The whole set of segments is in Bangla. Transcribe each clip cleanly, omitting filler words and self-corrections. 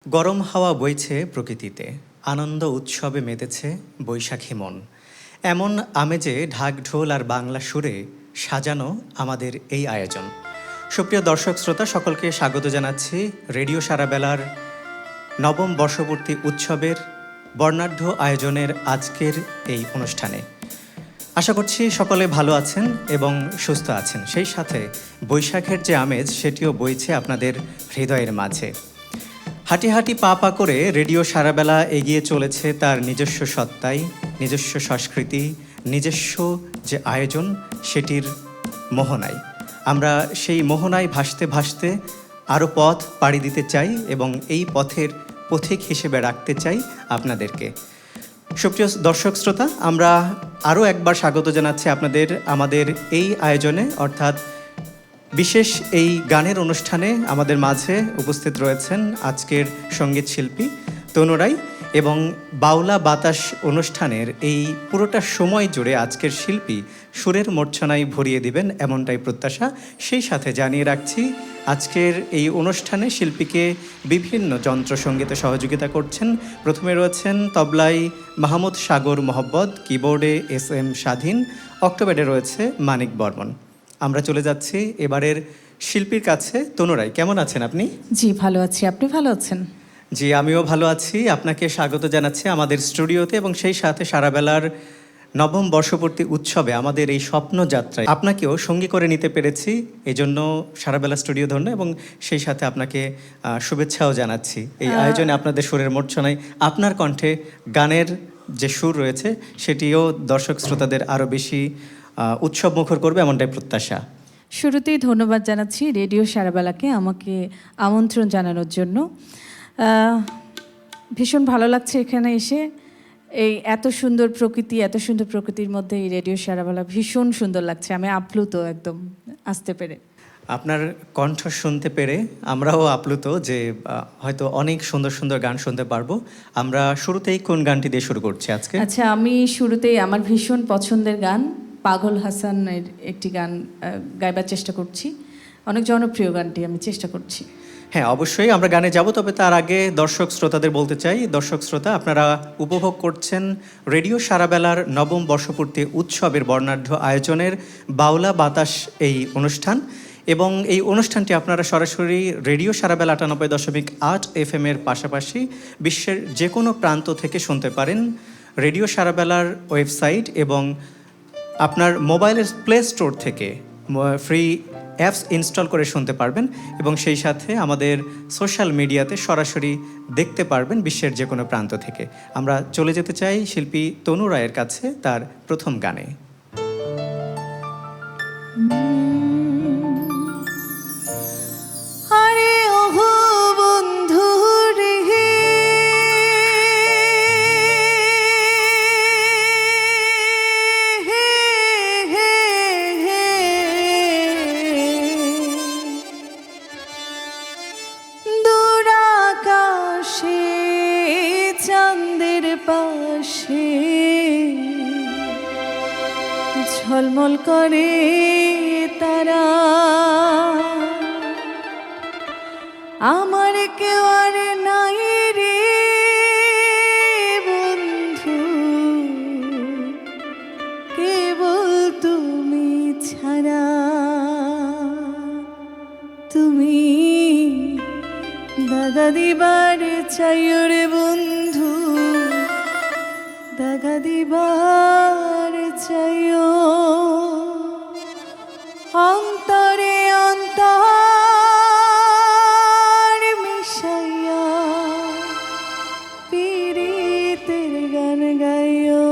গরম হাওয়া বইছে প্রকৃতিতে, আনন্দ উৎসবে মেতেছে বৈশাখী মন। এমন আমেজে ঢাক ঢোল আর বাংলা সুরে সাজানো আমাদের এই আয়োজন। সুপ্রিয় দর্শক শ্রোতা, সকলকে স্বাগত জানাচ্ছি রেডিও সারাবেলার নবম বর্ষপূর্তি উৎসবের বর্ণাঢ্য আয়োজনের আজকের এই অনুষ্ঠানে। আশা করছি সকলে ভালো আছেন এবং সুস্থ আছেন, সেই সাথে বৈশাখের যে আমেজ সেটিও বইছে আপনাদের হৃদয়ের মাঝে। হাঁটি হাঁটি পা পা করে রেডিও সারাবেলা এগিয়ে চলেছে তার নিজস্ব সত্তায়, নিজস্ব সংস্কৃতি, নিজস্ব যে আয়োজন সেটির মোহনায়। আমরা সেই মোহনায় ভাসতে ভাসতে আরও পথ পাড়ি দিতে চাই এবং এই পথের পথিক হিসেবে রাখতে চাই আপনাদেরকে। সুপ্রিয় দর্শক শ্রোতা, আমরা আরও একবার স্বাগত জানাচ্ছি আপনাদের আমাদের এই আয়োজনে, অর্থাৎ বিশেষ এই গানের অনুষ্ঠানে আমাদের মাঝে উপস্থিত রয়েছেন আজকের সঙ্গীত শিল্পী তনু রায়, এবং বাউলা বাতাস অনুষ্ঠানের এই পুরোটা সময় জুড়ে আজকের শিল্পী সুরের মূর্ছনায় ভরিয়ে দিবেন এমনটাই প্রত্যাশা। সেই সাথে জানিয়ে রাখছি আজকের এই অনুষ্ঠানে শিল্পীকে বিভিন্ন যন্ত্রসঙ্গীতে সহযোগিতা করছেন। প্রথমে রয়েছেন তবলায় মাহমুদ সাগর মোহাব্বত, কিবোর্ডে SM স্বাধীন, অক্টোবেডে রয়েছে মানিক বর্মন। আমরা চলে যাচ্ছি এবারের শিল্পীর কাছে। তনু রায়, কেমন আছেন আপনি? জি, ভালো আছি। আপনি ভালো আছেন? জি, আমিও ভালো আছি। আপনাকে স্বাগত জানাচ্ছি আমাদের স্টুডিওতে এবং সেই সাথে সারাবেলার নবম বর্ষপূর্তি উৎসবে আমাদের এই স্বপ্ন যাত্রায় আপনাকেও সঙ্গী করে নিতে পেরেছি, এই জন্য সারাবেলা স্টুডিও ধন্য এবং সেই সাথে আপনাকে শুভেচ্ছাও জানাচ্ছি এই আয়োজনে। আপনাদের সুরের মূর্ছনায় আপনার কণ্ঠে গানের যে সুর রয়েছে সেটিও দর্শক শ্রোতাদের আরও বেশি উৎসব মুখর করবে এমনটাই প্রত্যাশা। শুরুতেই ধন্যবাদ জানাচ্ছি রেডিও সারাবেলাকে আমাকে আমন্ত্রণ জানানোর জন্য। ভীষণ ভালো লাগছে এখানে এসে। এই এত সুন্দর প্রকৃতি, এত সুন্দর প্রকৃতির মধ্যে এই রেডিও সারাবেলা ভীষণ সুন্দর লাগছে। আমি আপ্লুত একদম আসতে পেরে। আপনার কণ্ঠ শুনতে পেরে আমরাও আপ্লুত যে হয়তো অনেক সুন্দর সুন্দর গান শুনতে পারবো। আমরা শুরুতেই কোন গানটি দিয়ে শুরু করছি আজকে? আচ্ছা, আমি শুরুতেই আমার ভীষণ পছন্দের গান পাগল হাসানের একটি গান গাইবার চেষ্টা করছি। অনেক জনপ্রিয় গানটি আমি চেষ্টা করছি। হ্যাঁ, অবশ্যই আমরা গানে যাব, তবে তার আগে দর্শক শ্রোতাদের বলতে চাই, দর্শক শ্রোতা আপনারা উপভোগ করছেন রেডিও সারাবেলার নবম বর্ষপূর্তি উৎসবের বর্ণাঢ্য আয়োজনের বাউলা বাতাস এই অনুষ্ঠান, এবং এই অনুষ্ঠানটি আপনারা সরাসরি রেডিও সারাবেলা 98.8 FM এর পাশাপাশি বিশ্বের যে কোনো প্রান্ত থেকে শুনতে পারেন। রেডিও সারাবেলার ওয়েবসাইট এবং আপনার মোবাইলের প্লে স্টোর থেকে ফ্রি অ্যাপস ইনস্টল করে শুনতে পারবেন এবং সেই সাথে আমাদের সোশ্যাল মিডিয়াতে সরাসরি দেখতে পারবেন বিশ্বের যে কোনো প্রান্ত থেকে। আমরা চলে যেতে চাই শিল্পী তনু রায়ের কাছে তার প্রথম গানে। পাশে ঝলমল করে তারা, আমার কেউ আর নাই রে বন্ধু, কেবল তুমি ছাড়া। তুমি দাগা দিবার চাইও রে বন্ধু, দাগা দিবার চাইও। অন্তরে অন্তর মিশাইয়া পীড়িতের গান গাইও।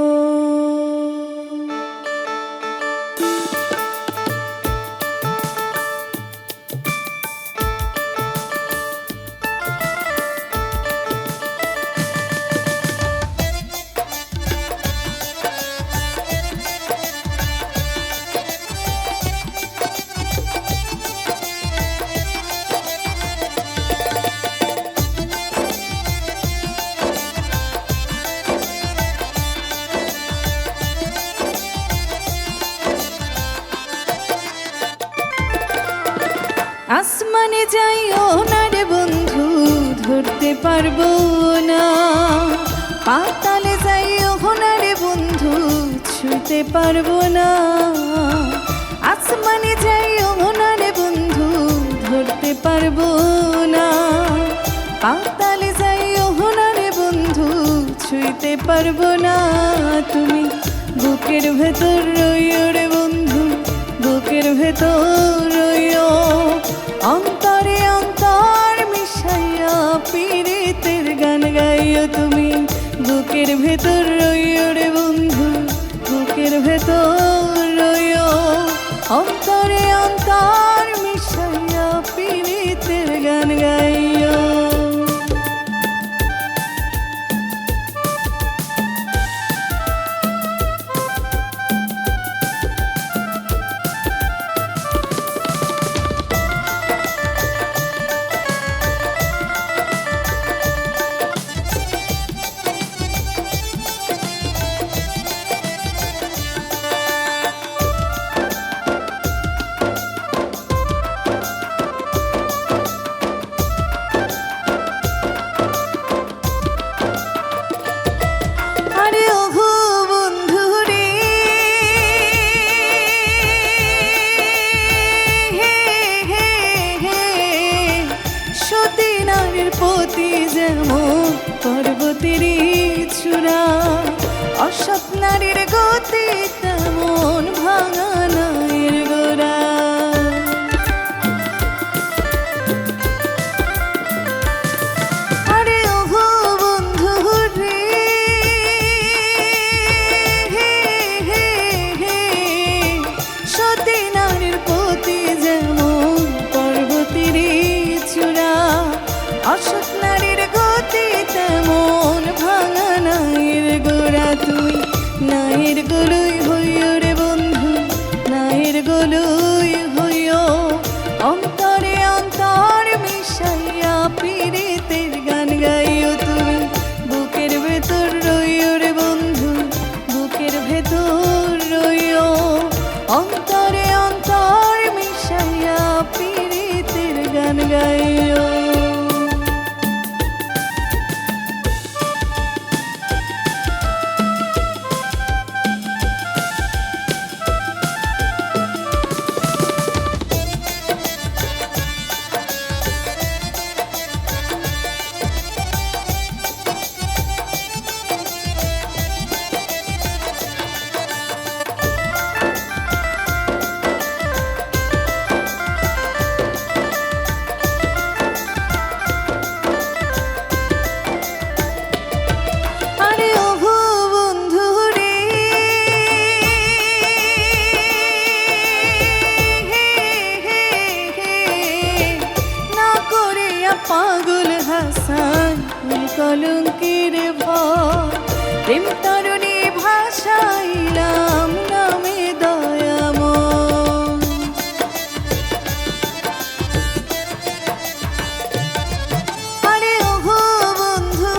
পারবো না। পাতালে যাইও না রে বন্ধু, ছুঁতে পারবো না। আসমানে যাইও না রে বন্ধু, ধরতে পারবো না। পাতালে যাইও না রে বন্ধু, ছুঁতে পারবো না। তুমি বুকের ভেতর রইও রে বন্ধু, বুকের ভেতর রইও। অন্তরে অন্তর মিশাইয়া পীড়িতের গান গাইও তুমি। বুকের ভেতর রইও রে বন্ধু, বুকের ভেতর রইও। অন্তরে অন্তর মিশাইয়া পীড়িতের গান গাইও। আরে ওহো বন্ধু রে, হে হে হে, সতী নারীর প্রতি যেমন পর্বতেরই চূড়া, অসৎ নারীর গতি তেমন ভাঙা নায়ের গোড়া। আরে ওহো বন্ধু রে, হে হে হে, সতী নারীর প্রতি যেমন পর্বতেরই চূড়া, অসৎ নারীর গতি তেমন ভাঙা নায়ের গোড়া। তুই নায়ের গোলই হইও রে বন্ধু, নায়ের গোলই হইও। অন্তরে অন্তর মিশাইয়া পীড়িতের গান গাইও তুমি। বুকের ভেতর রইও রে বন্ধু, বুকের ভেতর রইও। অন্তরে অন্তর মিশাইয়া পীড়িতের গান গাইও। আরে ওহো বন্ধু রে, হে হে হে, না করিয়া পাগল হাসান কলঙ্কের ভয়। প্রেম তরুণী ভাসাইলাম নামে দয়াময়। আরে ওহো বন্ধু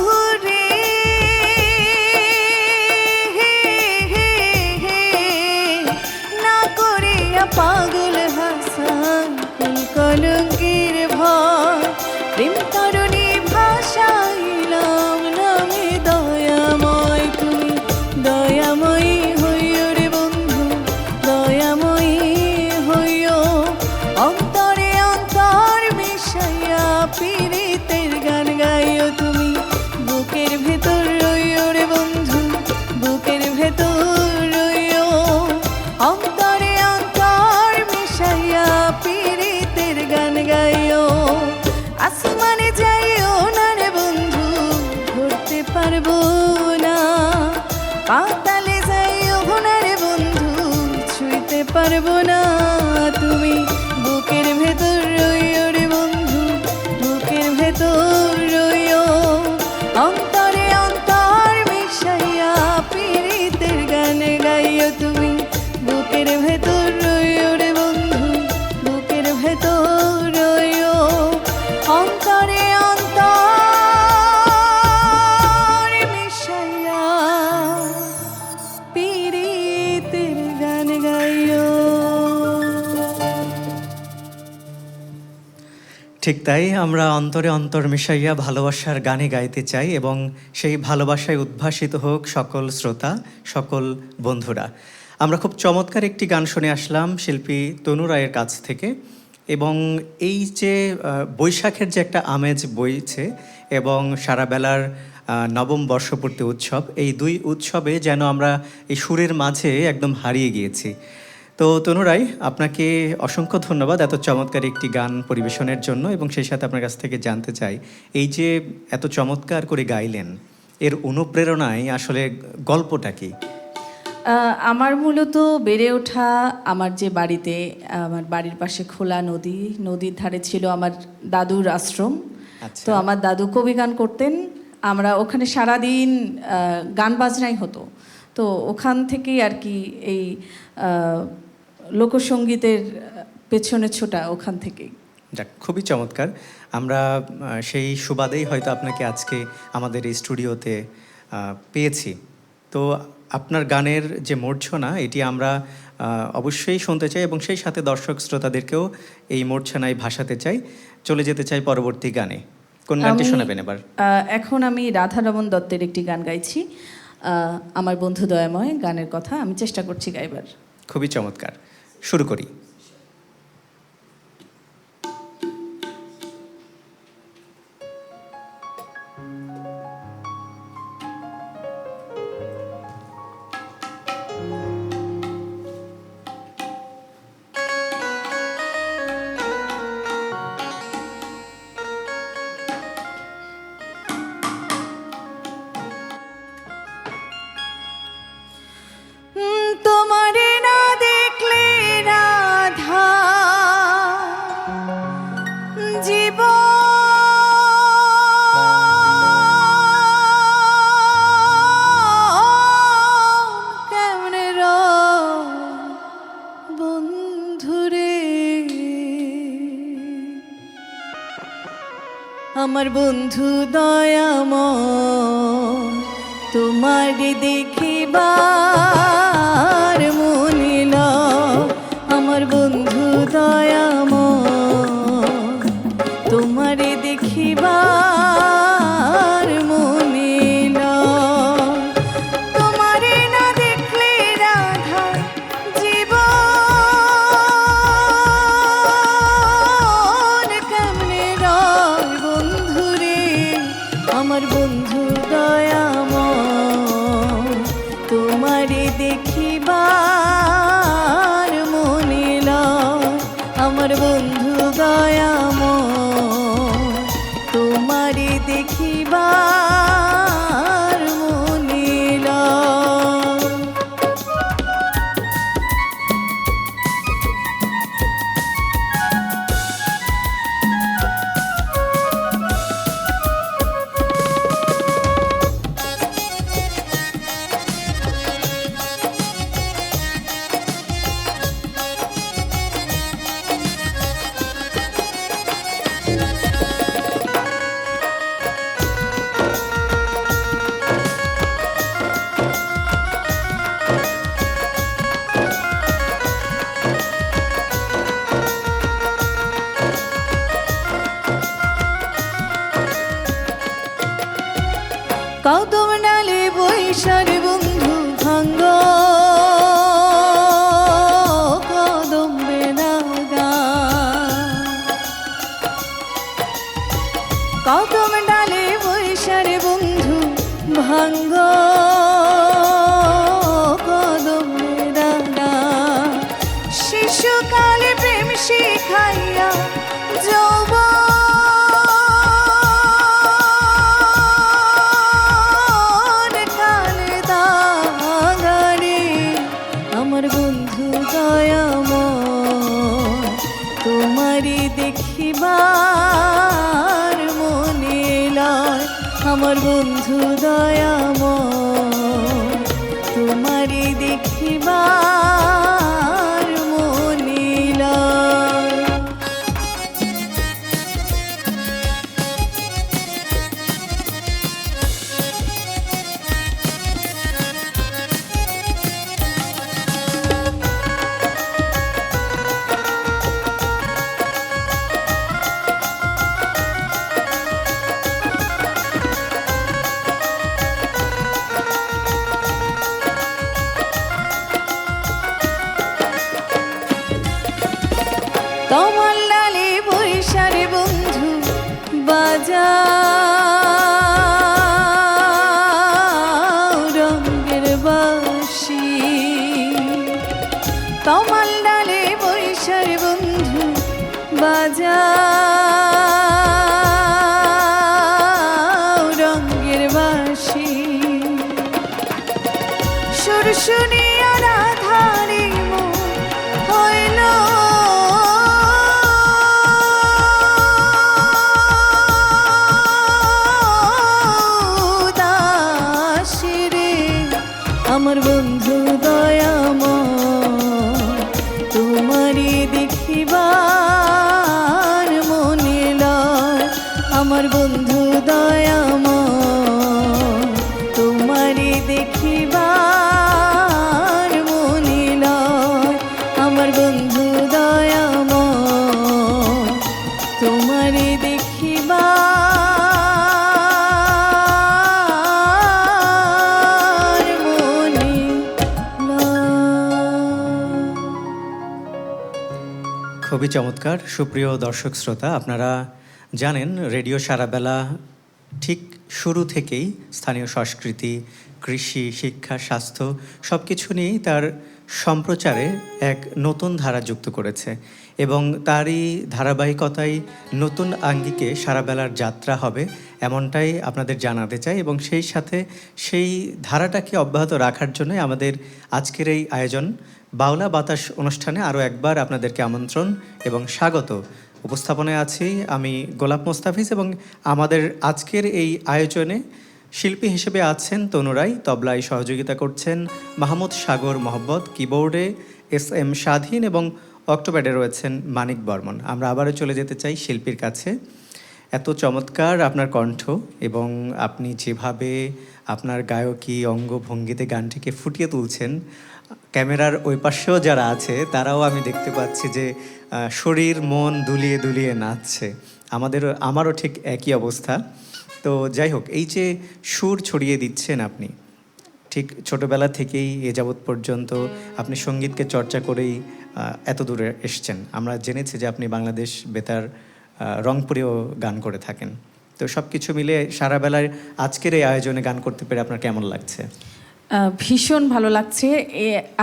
রে, হে হে হে, না করিয়া পাগল হাসান কলঙ্কের ভয়। প্রেম তরুণী ভাসাইলাম নামে দয়াময়। তুমি দয়াময়ী হইও রে বন্ধু, দয়াময়ী হইও। অন্তরে অন্তর মিশাইয়া পীড়িতের গান গাইও তুমি। বুকের ভেতর রইও রে বন্ধু, বুকের ভেতর রইও। অন্তরে অন্তর মিশাইয়া পীড়িতের গান গাইও। আসমানে যাইও না রে বন্ধু, ধরতে পারবো না। পাতালে যাইও না রে বন্ধু, ছুঁতে পারবো না। তুমি বুকের ভেতর রইও রে বন্ধু, বুকের ভেতর রইও। অন্তরে অন্তর মিশাইয়া পীড়িতের গান গাইও তুমি। বুকের ভেতর রইও রে বন্ধু, বুকের ভেতর রইও। অন্তরে অন্তর মিশাইয়া ঠিক তাই, আমরা অন্তরে অন্তর মিশাইয়া ভালোবাসার গানে গাইতে চাই এবং সেই ভালোবাসায় উদ্ভাসিত হোক সকল শ্রোতা, সকল বন্ধুরা। আমরা খুব চমৎকার একটি গান শুনে আসলাম শিল্পী তনু রায়ের কাছ থেকে, এবং এই যে বৈশাখের যে একটা আমেজ বইছে এবং সারা বেলার নবম বর্ষপূর্তি উৎসব, এই দুই উৎসবে যেন আমরা এই সুরের মাঝে একদম হারিয়ে গিয়েছি। তো তনু রায়, আপনাকে অসংখ্য ধন্যবাদ এত চমৎকার একটি গান পরিবেশনের জন্য, এবং সেই সাথে আপনার কাছ থেকে জানতে চাই, এই যে এত চমৎকার করে গাইলেন, এর অনুপ্রেরণায় আসলে গল্পটা কি? আমার মূলত বেড়ে ওঠা আমার যে বাড়িতে, আমার বাড়ির পাশে খোলা নদী, নদীর ধারে ছিল আমার দাদুর আশ্রম। আচ্ছা। তো আমার দাদু কবি গান করতেন, আমরা ওখানে সারাদিন গান বাজনাই হতো। তো ওখান থেকেই আর কি এই লোকসঙ্গীতের পেছনে ছোটা ওখান থেকেই। যাক, খুবই চমৎকার। আমরা সেই সুবাদেই হয়তো আপনাকে আজকে আমাদের এই স্টুডিওতে পেয়েছি। তো আপনার গানের যে মূর্ছনা, এটি আমরা অবশ্যই শুনতে চাই এবং সেই সাথে দর্শক শ্রোতাদেরকেও এই মূর্ছনায় ভাসাতে চাই। চলে যেতে চাই পরবর্তী গানে। কোন গানটি শোনাবেন এবার? এখন আমি রাধারমণ দত্তের একটি গান গাইছি, আমার বন্ধু দয়াময়। গানের কথা আমি চেষ্টা করছি গাইবার। খুবই চমৎকার, শুরু করি। তোমারে না দেখলে রাধা জীবন কেমনে বন্ধুরে, আমার বন্ধু দয়াময়, তোমারে দেখিবার মনিল, আমার বন্ধু দয়াময়, তোমারে দেখিবার মনিল। তোমারে না দেখলে রাধা জীবন কেমনে রয় বন্ধুরে, আমার বন্ধু দয়াময়, তোমারে দেখিবার মনিল, আমার বন্ধু দয়াময়, তোমারে দেখিবার মনিল। কদম ডালে বৈশারে বন্ধু ভাঙ্গ, কদম বেনাগা, কদম ডালে বৈশারে বন্ধু ভাঙ্গ, কদম বেনাগা, শিশুকালে প্রেম শিখাইয়া যৌবন দেখিবার মনে লয়, আমার বন্ধু দয়াময়, তোমারে দেখিবার মনে লয়। আমার বন্ধু দয়াময় তোমারে দেখিবার মনে লয়, আমার বন্ধু দয়াময় তোমারে দেখিবার মনে লয়, আমার বন্ধু দয়াময় তোমারে দেখিবার মনে লয়। খুবই চমৎকার। সুপ্রিয় দর্শক শ্রোতা, আপনারা জানেন রেডিও সারাবেলা ঠিক শুরু থেকেই স্থানীয় সংস্কৃতি, কৃষি, শিক্ষা, স্বাস্থ্য সব কিছু নিয়েই তার সম্প্রচারে এক নতুন ধারা যুক্ত করেছে এবং তারই ধারাবাহিকতায় নতুন আঙ্গিকে সারাবেলার যাত্রা হবে এমনটাই আপনাদের জানাতে চাই এবং সেই সাথে সেই ধারাটাকে অব্যাহত রাখার জন্য আমাদের আজকের এই আয়োজন বাউলা বাতাস অনুষ্ঠানে আরও একবার আপনাদেরকে আমন্ত্রণ এবং স্বাগত। উপস্থাপনায় আছি আমি গোলাপ মোস্তাফিজ এবং আমাদের আজকের এই আয়োজনে শিল্পী হিসেবে আছেন তনুরাই, তবলায় সহযোগিতা করছেন মাহমুদ সাগর মোহাম্মদ, কিবোর্ডে SM স্বাধীন এবং অক্টোপ্যাডে রয়েছেন মানিক বর্মন। আমরা আবারও চলে যেতে চাই শিল্পীর কাছে। এত চমৎকার আপনার কণ্ঠ এবং আপনি যেভাবে আপনার গায়কী অঙ্গভঙ্গিতে গানটিকে ফুটিয়ে তুলছেন, ক্যামেরার ওই পাশেও যারা আছে তারাও আমি দেখতে পাচ্ছি যে শরীর মন দুলিয়ে দুলিয়ে নাচছে। আমারও ঠিক একই অবস্থা। তো যাই হোক, এই যে সুর ছড়িয়ে দিচ্ছেন আপনি, ঠিক ছোটবেলা থেকেই এ যাবৎ পর্যন্ত আপনি সঙ্গীতকে চর্চা করেই এত দূরে এসছেন। আমরা জেনেছি যে আপনি বাংলাদেশ বেতার রংপুরেও গান করে থাকেন। তো সব কিছু মিলে সারাবেলায় আজকের এই আয়োজনে গান করতে পেরে আপনার কেমন লাগছে? ভীষণ ভালো লাগছে।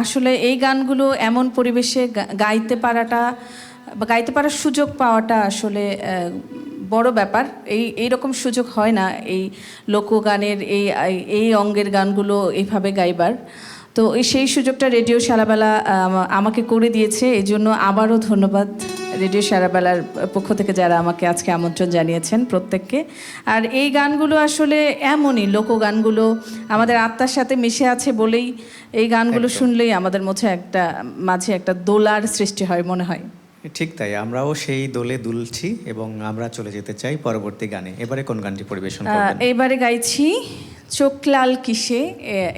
আসলে এই গানগুলো এমন পরিবেশে গাইতে পারাটা বা গাইতে পারার সুযোগ পাওয়াটা আসলে বড় ব্যাপার। এইরকম সুযোগ হয় না এই লোকগানের এই অঙ্গের গানগুলো এইভাবে গাইবার। তো সেই সুযোগটা রেডিও সারাবেলা আমাকে করে দিয়েছে। এই জন্য আবারও ধন্যবাদ রেডিও সারাবেলার পক্ষ থেকে যারা আমাকে আজকে আমন্ত্রণ জানিয়েছেন প্রত্যেককে। আর এই গানগুলো আসলে এমনই, লোকগানগুলো আমাদের আত্মার সাথে মিশে আছে বলেই এই গানগুলো শুনলেই আমাদের মাঝে একটা দোলার সৃষ্টি হয় মনে হয়। ঠিক তাই, আমরাও সেই দোলে দুলছি এবং আমরা চলে যেতে চাই পরবর্তী গানে। এবারে কোন গানটি পরিবেশন করবেন? এবারে গাইছি চোখ লাল কিসে,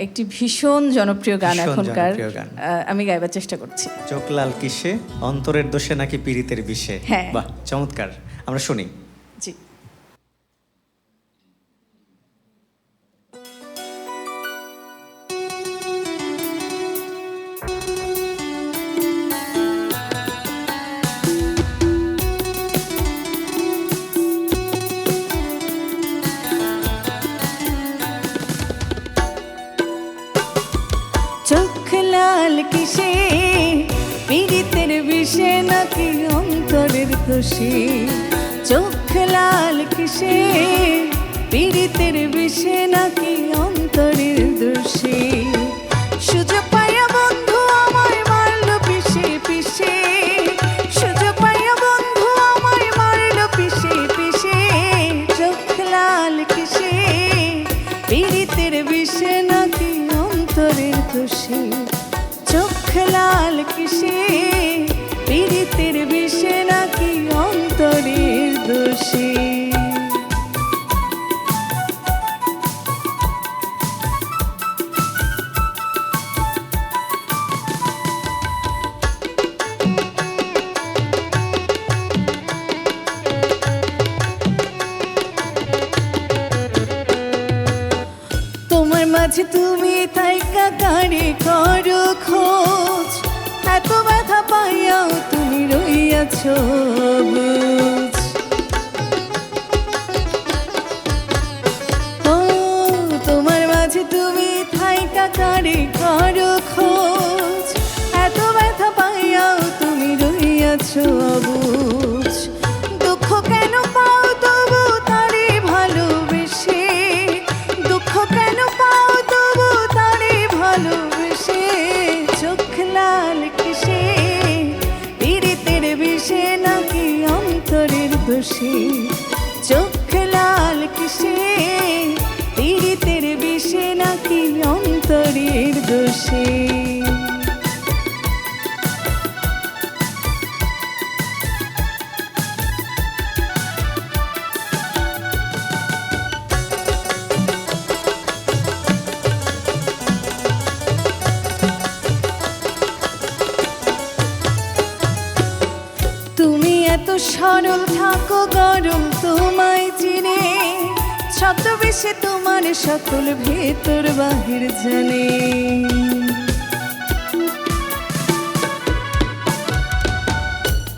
একটি ভীষণ জনপ্রিয় গান এখনকার। আমি গাইবার চেষ্টা করছি। চোখ লাল কিসে, অন্তরের দোষে নাকি পীড়িতের বিষে। বাহ, চমৎকার, আমরা শুনি। জি। চোখ লাল কিসে, পীড়িতের বিষে নাকি অন্তরের দোষে। চোখ লাল কিসে, পীড়িতের বিষে নাকি অন্তরের দোষে। সুযোগ পাইয়া বন্ধু আমায় মারল পিষে পিষে, সুযোগ পাইয়া বন্ধু আমায় মারল পিষে পিষে। চোখ লাল কিসে, পীড়িতের বিষে নাকি অন্তরের দোষে। চোখ লাল কিসে, পীড়িতের বিষে নাকি অন্তরের দোষে। তোমার মাঝে তুমি থাইকা কারে করো খোঁজ, এত ব্যথা পাইয়াও তুমি রইয়াছ বুঝ। ও তোমার মাঝে তুমি থাইকা কারে করো খোঁজ, এত ব্যথা পাইয়াও তুমি রইয়াছ বুঝ। দুঃখ কেন পাও তবু তারে ভালোবেসে, দুঃখ কেন পাও তবু তারে ভালোবেসে। চোখ লাল কিসে, পীড়িতের বিষে নাকি অন্তরের দোষে। চোখ লাল কিসে, পীড়িতের বিষে নাকি অন্তরের সরল থাকো গরম তোমায় চিনে, ছদ্মবেশে তোমার সকল ভেতর বাহির জানে।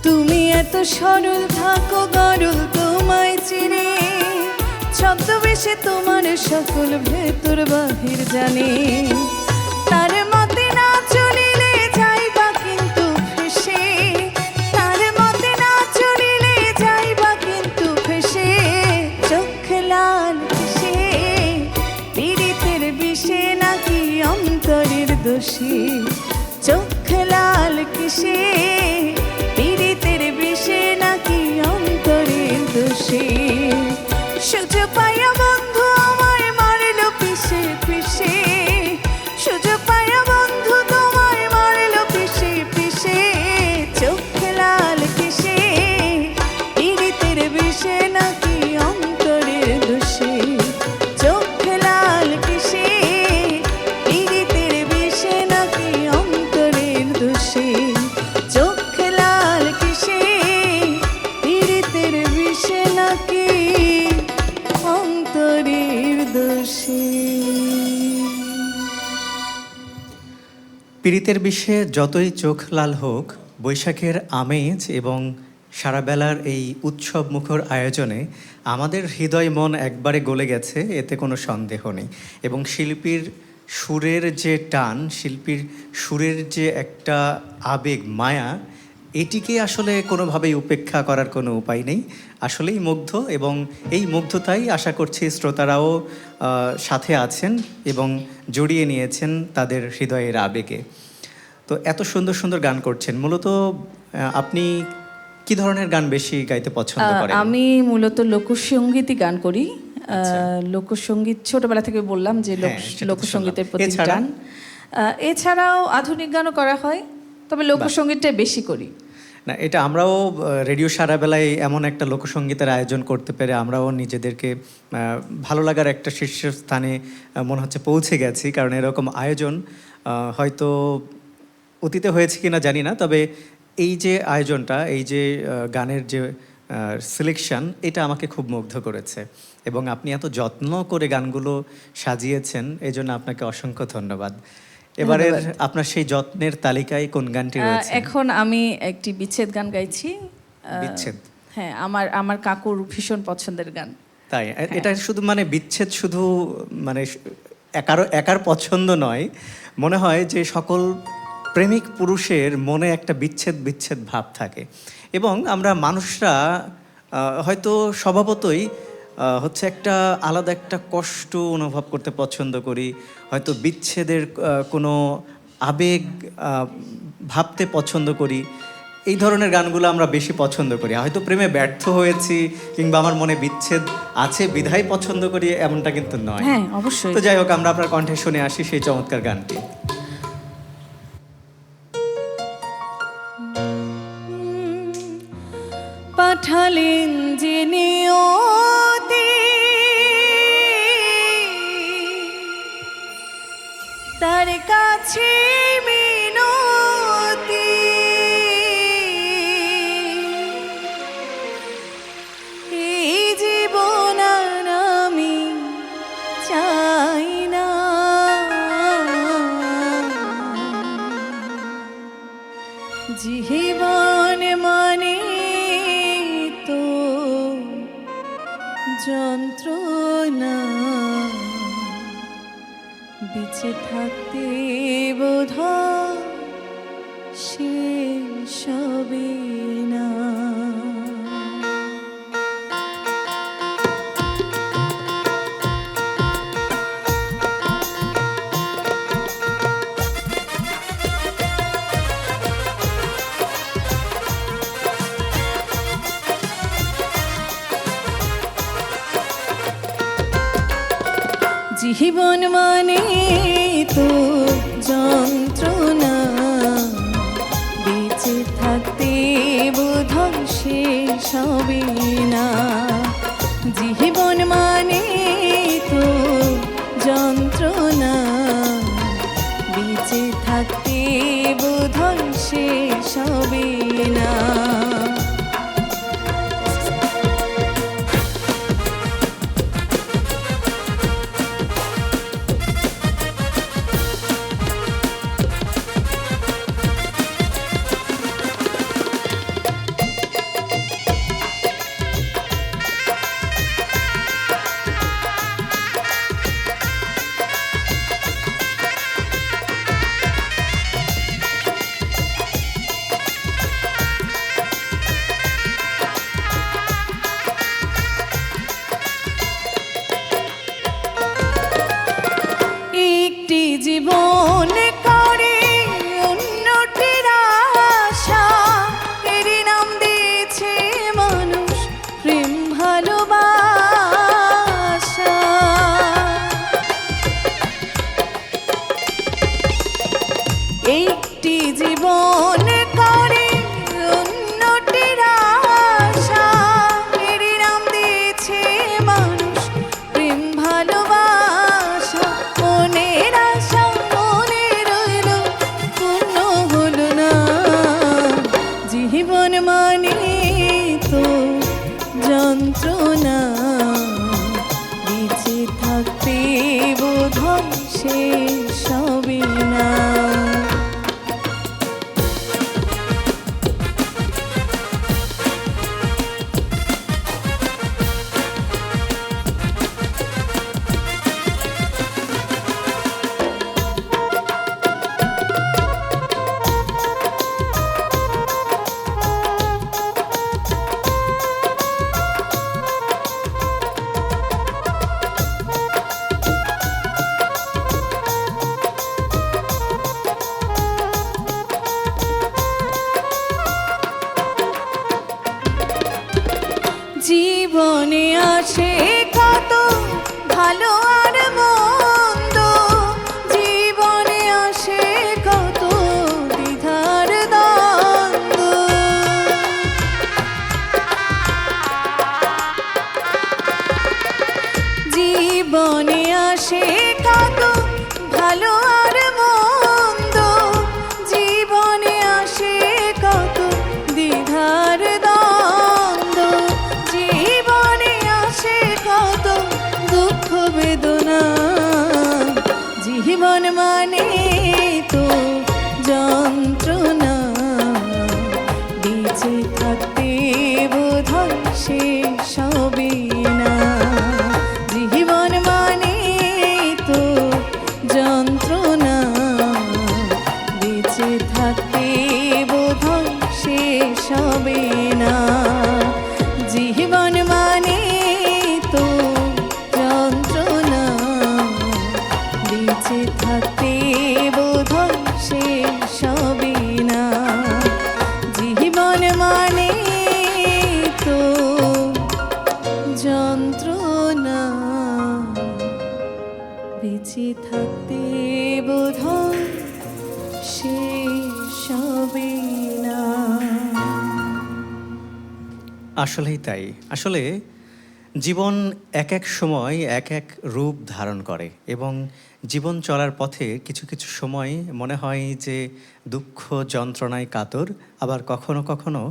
তুমি এত সরল থাকো গরল তোমায় চিনে, ছদ্মবেশে তোমার সকল ভেতর বাহির জানে। তার মতে না চলিলে যাইবা কিন্তু ফেসে, তার মতে না চলিলে যাইবা কিন্তু ফেসে। চোখ লাল কিসে, পীড়িতের বিষে নাকি অন্তরের দোষে। চোখ লাল কিসে, পীড়িতের বিষে নাকি অন্তরের দোষে। সুযোগ পাইয়া বন্ধু আমায় মারলো পিছে পিছে, সুযোগ পাইয়া বন্ধু তোমায় মারলো পিছে পিছে। চোখ লাল কিসে, পীড়িতের বিষে নাকি অন্তরের দোষে। চোখ লাল কিসে, পীড়িতের বিষে নাকি অন্তরের দোষে। চোখ লাল কিসে, পীড়িতের বিষে নাকি অন্তরের দোষে। পীড়িতের বিষে যতই চোখ লাল হোক, বৈশাখের আমেজ এবং সারাবেলার এই উৎসব মুখর আয়োজনে আমাদের হৃদয় মন একবারে গলে গেছে, এতে কোনো সন্দেহ নেই। এবং শিল্পীর সুরের যে টান, শিল্পীর সুরের যে একটা আবেগ মায়া, এটিকে আসলে কোনোভাবেই উপেক্ষা করার কোনো উপায় নেই। আসলেই মুগ্ধ, এবং এই মুগ্ধতাই আশা করছি শ্রোতারাও সাথে আছেন এবং জড়িয়ে নিয়েছেন তাদের হৃদয়ের আবেগে। তো এত সুন্দর সুন্দর গান করছেন, মূলত আপনি কি ধরনের গান বেশি গাইতে পছন্দ করেন? আমি মূলত লোকসঙ্গীতই গান করি। লোকসঙ্গীত ছোটবেলা থেকে বললাম যে লোকসঙ্গীতের প্রতি টান। এছাড়াও আধুনিক গানও করা হয়, তবে লোকসঙ্গীতটাই বেশি করি। না, এটা আমরাও রেডিও সারাবেলায় এমন একটা লোকসঙ্গীতের আয়োজন করতে পেরে আমরাও নিজেদেরকে ভালো লাগার একটা শীর্ষস্থানে মনে হচ্ছে পৌঁছে গেছি। কারণ এরকম আয়োজন হয়তো অতীতে হয়েছে কিনা জানি না, তবে এই যে আয়োজনটা, এই যে গানের যে সিলেকশন, এটা আমাকে খুব মুগ্ধ করেছে। এবং আপনি এত যত্ন করে গানগুলো সাজিয়েছেন, এই জন্য আপনাকে অসংখ্য ধন্যবাদ। এবারে আপনার সেই যত্নের তালিকায় কোন গানটি রয়েছে? এখন আমি একটি বিচ্ছেদ গান গাইছি। বিচ্ছেদ? হ্যাঁ, আমার কাকুর ভীষণ পছন্দের গান। তাই? এটা শুধু মানে বিচ্ছেদ শুধু মানে একার পছন্দ নয়, মনে হয় যে সকল প্রেমিক পুরুষের মনে একটা বিচ্ছেদ বিচ্ছেদ ভাব থাকে। এবং আমরা মানুষরা হয়তো স্বভাবতই হচ্ছে একটা আলাদা একটা কষ্ট অনুভব করতে পছন্দ করি, হয়তো বিচ্ছেদের কোনো আবেগ ভাবতে পছন্দ করি। এই ধরনের গানগুলো আমরা বেশি পছন্দ করি। হয়তো প্রেমে ব্যর্থ হয়েছি কিংবা আমার মনে বিচ্ছেদ আছে বিধায় পছন্দ করি, এমনটা কিন্তু নয়। হ্যাঁ, অবশ্যই। তো যাই হোক, আমরা আপনার কণ্ঠে শুনে আসি সেই চমৎকার গানটি। পাঠালেন যে নিয়তি, তার কাছে মিনতি, এই জীবন আর আমি চাই না। জীবন মানে তো যন্ত্রণা, বেঁচে থাকতে বোধহয় শেষ হবে না। জীবন মানে তো যন্ত্রণা, বেঁচে থাকতে বোধহয় শেষ হবে না। জীবন মানে তো যন্ত্রণা, বেঁচে থাকতে বোধহয় শেষ হবে না। থাকতে বোধহয় শেষ হবে না। জীবনে আসে কত ভালো আর মন্দ, জীবনে আসে কত দ্বিধার দ্বন্দ্ব। জীবনে আসে কত ভালো আর মন্দ, জীবনে আসে কত দ্বিধার দ্বন্দ্ব। জীবনে আসে কত দুঃখ বেদনা, জীবন মানে তো যন্ত্রণা। বেঁচে থাকতে বোধহয় শেষ হবে না। জীবন মানে তো যন্ত্রণা, বেঁচে থাকতে বোধহয় শেষ হবে না। জীবন মানে তো যন্ত্রণা, বেঁচে থাকতে বোধহয় শেষ হবে না। জীবন মানে তো যন্ত্রণা, বেঁচে থাকতে বোধহয় শেষ হবে না। আসলেই তাই। আসলে জীবন এক এক সময় এক এক রূপ ধারণ করে এবং জীবন চলার পথে কিছু কিছু সময় মনে হয় যে দুঃখ যন্ত্রণায় কাতর, আবার কখনো কখনো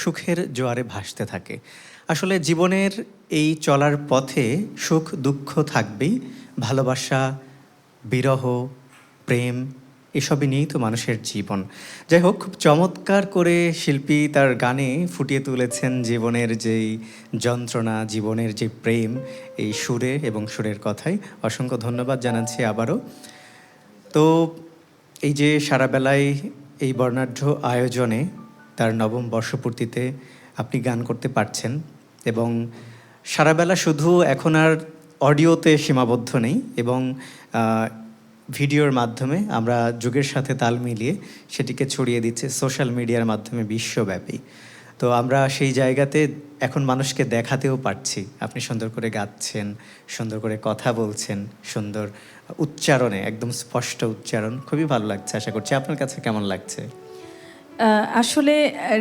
সুখের জোয়ারে ভাসতে থাকে। আসলে জীবনের এই চলার পথে সুখ দুঃখ থাকবেই, ভালোবাসা, বিরহ, প্রেম, এসবই নিয়েই তো মানুষের জীবন। যাই হোক, খুব চমৎকার করে শিল্পী তার গানে ফুটিয়ে তুলেছেন জীবনের যেই যন্ত্রণা, জীবনের যে প্রেম, এই সুরে এবং সুরের কথায় অসংখ্য ধন্যবাদ জানাচ্ছি আবারও। তো এই যে সারা বেলায় এই বর্ণাঢ্য আয়োজনে তার নবম বর্ষপূর্তিতে আপনি গান করতে পারছেন এবং সারাবেলা শুধু এখন আর অডিওতে সীমাবদ্ধ নেই এবং ভিডিওর মাধ্যমে আমরা যুগের সাথে তাল মিলিয়ে সেটিকে ছড়িয়ে দিচ্ছে সোশ্যাল মিডিয়ার মাধ্যমে বিশ্বব্যাপী। তো আমরা সেই জায়গাতে এখন মানুষকে দেখাতেও পারছি আপনি সুন্দর করে গাচ্ছেন, সুন্দর করে কথা বলছেন, সুন্দর উচ্চারণে, একদম স্পষ্ট উচ্চারণ। খুবই ভালো লাগছে। আশা করছি আপনার কাছে কেমন লাগছে? আসলে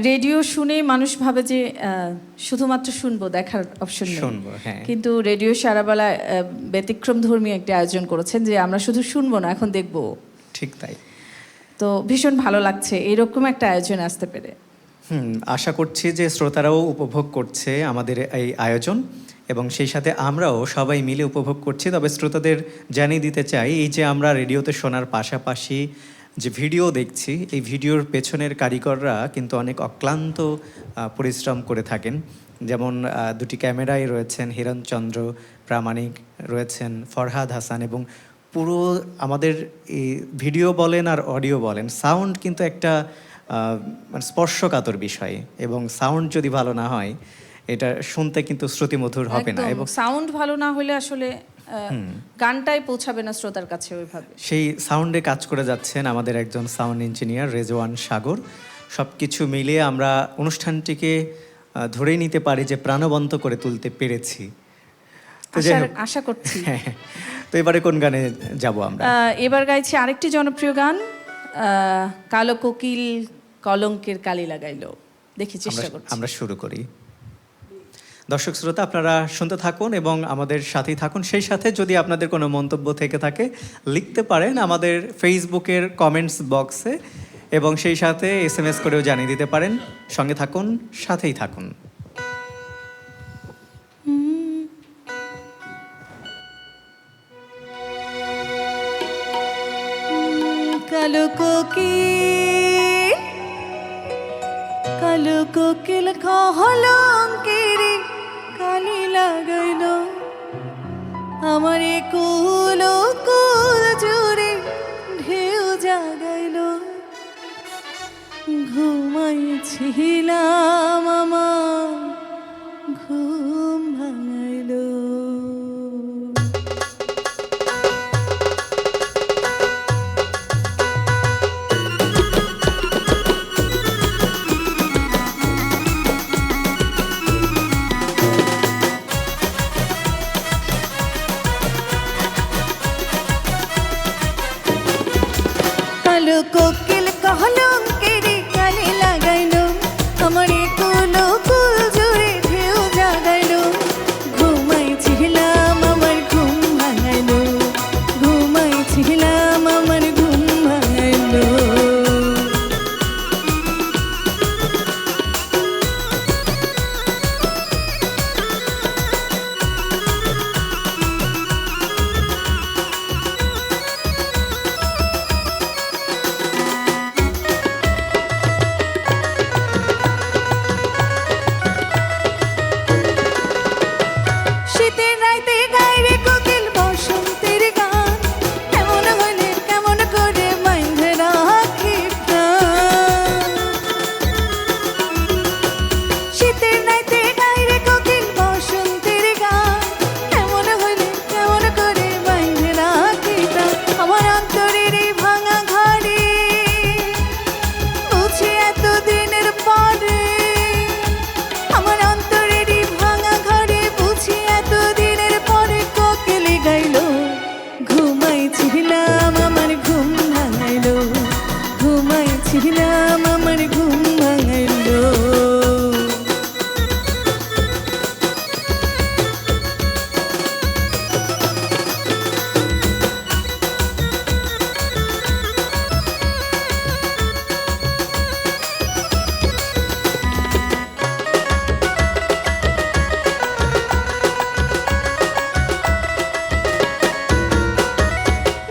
রেডিও শুনে মানুষ ভাবে যে শুধুমাত্র শুনবো, দেখার অপশন নেই। শুনবো, হ্যাঁ। কিন্তু রেডিও সারাবেলা ব্যতিক্রম ধর্মী একটা আয়োজন করেছেন যে আমরা শুধু শুনবো না, এখন দেখবো। ঠিক তাই। তো ভীষণ ভালো লাগছে এরকম একটা আয়োজন আসতে পেরে। আশা করছি যে শ্রোতারাও উপভোগ করছে আমাদের এই আয়োজন এবং সেই সাথে আমরাও সবাই মিলে উপভোগ করছি। তবে শ্রোতাদের জানিয়ে দিতে চাই, এই যে আমরা রেডিওতে শোনার পাশাপাশি যে ভিডিও দেখছি, এই ভিডিওর পেছনের কারিগররা কিন্তু অনেক অক্লান্ত পরিশ্রম করে থাকেন। যেমন দুটি ক্যামেরায় রয়েছেন হিরণচন্দ্র প্রামাণিক, রয়েছেন ফরহাদ হাসান, এবং পুরো আমাদের এই ভিডিও বলেন আর অডিও বলেন, সাউন্ড কিন্তু একটা মানে স্পর্শকাতর বিষয়, এবং সাউন্ড যদি ভালো না হয় এটা শুনতে কিন্তু শ্রুতিমধুর হবে না। এবং সাউন্ড ভালো না হলে আসলে গানটাই পৌঁছাবে না শ্রোতার কাছে ওইভাবে। সেই সাউন্ডে কাজ করে যাচ্ছেন আমাদের একজন সাউন্ড ইঞ্জিনিয়ার রেজওয়ান সাগর। সব কিছু মিলিয়ে আমরা অনুষ্ঠানটিকে ধরেই নিতে পারি যে প্রাণবন্ত করে তুলতে পেরেছি। আশা করছি। তো এবারে কোন গানে যাব আমরা? এবার গাইছি আরেকটি জনপ্রিয় গান, কালো কোকিল কলঙ্কের কালি লাগাইলো। দেখি চেষ্টা করছি। আমরা শুরু করি। দর্শক শ্রোতা, আপনারা শুনতে থাকুন এবং আমাদের সাথেই থাকুন। সেই সাথে যদি আপনাদের কোনো মন্তব্য থেকে থাকে লিখতে পারেন আমাদের ফেসবুকের কমেন্টস বক্সে, এবং সেই সাথে SMS করেও জানিয়ে দিতে পারেন। সঙ্গে থাকুন, সাথেই থাকুন। কালো কোকিল, কালো কোকিল কলঙ্কেরে কালি লাগাইল আমার এ কুল কুল জুড়ে ঢেউ জাগাইল। ঘুমাইছিলাম আমার ঘুম ভাঙাইল। কালো কোকিল কলঙ্কেরে কালি লাগাইল আমার এ কুল কুল জুড়ে ঢেউ জাগাইল। ঘুমাইছিলাম আমার ঘুম ভাঙাইল, ঘুমাইছিলাম আমার ঘুম ভাঙাইল। শীতের রাইতে গাইরে কোকিল বসন্তের গান, এমন হইলে কেমন করে বাইন্ধে রাখি প্রাণ। শীতের রাইতে গাইরে কোকিল বসন্তের গান, এমন হইলে কেমন করে বাইন্ধে রাখি প্রাণ। আমার অন্তরের এই ভাঙা ঘরে বুঝি এতদিনের পরে, আমার অন্তরের এই ভাঙা ঘরে বুঝি এতদিনের পরে কোকিল গাইল। ঘুমাইছিলাম আমার ঘুম ভাঙাইল, ঘুমাইছিলাম আমার ঘুম ভাঙাইল।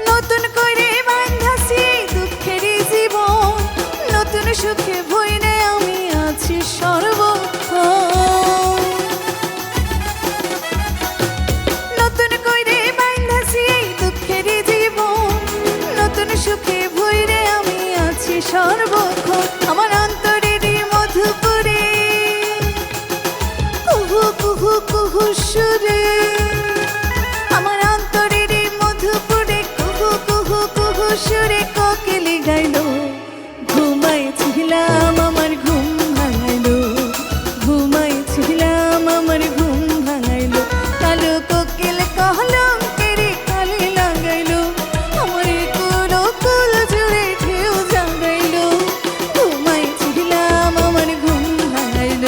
নতুন করে বাঁধাছি দুঃখের জীবন, নতুন সুখে ভইরে আমি আছি সর্বক্ষণ। নতুন করে বাঁধাছি দুঃখের জীবন, নতুন সুখে ভইরে আমি আছি সর্বক্ষণ। আমার অন্তরের মধুপুরে কুহু কুহু কুহু সুরে, আমার অন্তরের মধুপুরে কুহু কুহু কুহু সুরে কোকিল গাইল। ঘুমাইছিলাম আমার ঘুম ভাঙাইল, ঘুমাইছিলাম আমার ঘুম ভাঙাইল। কালো কোকিল কলঙ্কেরে কালি লাগাইল আমার এ কুল কুল জুড়ে ঢেউ জাগাইল। ঘুমাইছিলাম আমার ঘুম ভাঙাইল,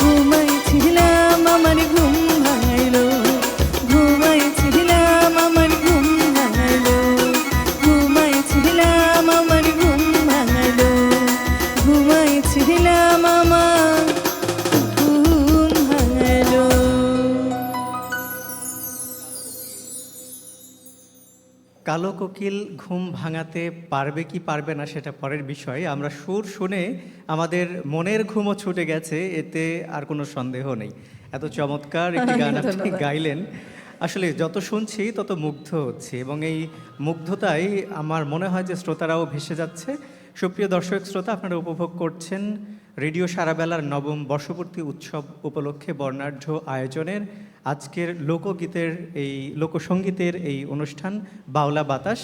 ঘুমাইছিলাম আমার ঘুম ভাঙাইল, ঘুমাইছিলাম আমার ঘুম ভাঙাইল, ঘুমাইছিলাম আমার ঘুম ভাঙাইল, ঘুমাইছিলাম আমার ঘুম ভাঙাইল। কালো কোকিল ঘুম ভাঙাতে পারবে কি পারবে না সেটা পরের বিষয়। আমরা সুর শুনে আমাদের মনের ঘুমও ছুটে গেছে, এতে আর কোনো সন্দেহ নেই। এত চমৎকার একটি গান আপনি গাইলেন, আসলে যত শুনছি তত মুগ্ধ হচ্ছি, এবং এই মুগ্ধতাই আমার মনে হয় যে শ্রোতারাও ভেসে যাচ্ছে। সুপ্রিয় দর্শক শ্রোতা, আপনারা উপভোগ করছেন রেডিও সারাবেলার নবম বর্ষপূর্তি উৎসব উপলক্ষে বর্ণাঢ্য আয়োজনের আজকের লোকগীতের এই লোকসঙ্গীতের এই অনুষ্ঠান বাউলা বাতাস।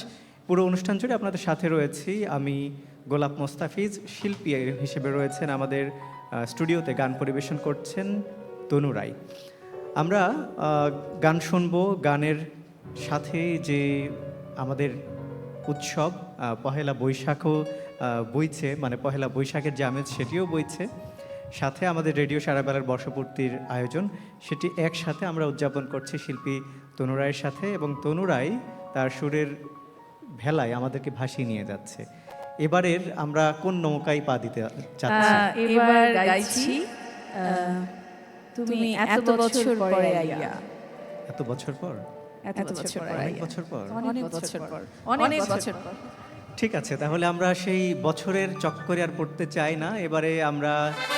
পুরো অনুষ্ঠান জুড়ে আপনাদের সাথে রয়েছি আমি, গোলাপ মোস্তাফিজ। শিল্পী হিসেবে রয়েছেন আমাদের স্টুডিওতে, গান পরিবেশন করছেন তনু রায়। আমরা গান শুনবো, গানের সাথে যে আমাদের উৎসব পহেলা বৈশাখও বইছে, মানে পহেলা বৈশাখের যে আমেজ সেটিও বইছে, সাথে আমাদের রেডিও সারাবেলার বর্ষপূর্তির আয়োজন, সেটি একসাথে আমরা উদযাপন করছি শিল্পী তনু রায়ের সাথে, এবং তনু রায় তার সুরের ভেলায় আমাদেরকে ভাসিয়ে নিয়ে যাচ্ছে। এবারের আমরা কোন নৌকায় পা দিতে চাচ্ছি? এবার গাইছি তুমি এত বছর পরে আইয়া। এত বছর পর? এত বছর পর, অনেক বছর পর, অনেক বছর পর, অনেক বছর পর। ঠিক আছে, তাহলে আমরা সেই বছরের চক্করে আর পড়তে চাই না, এবারে আমরা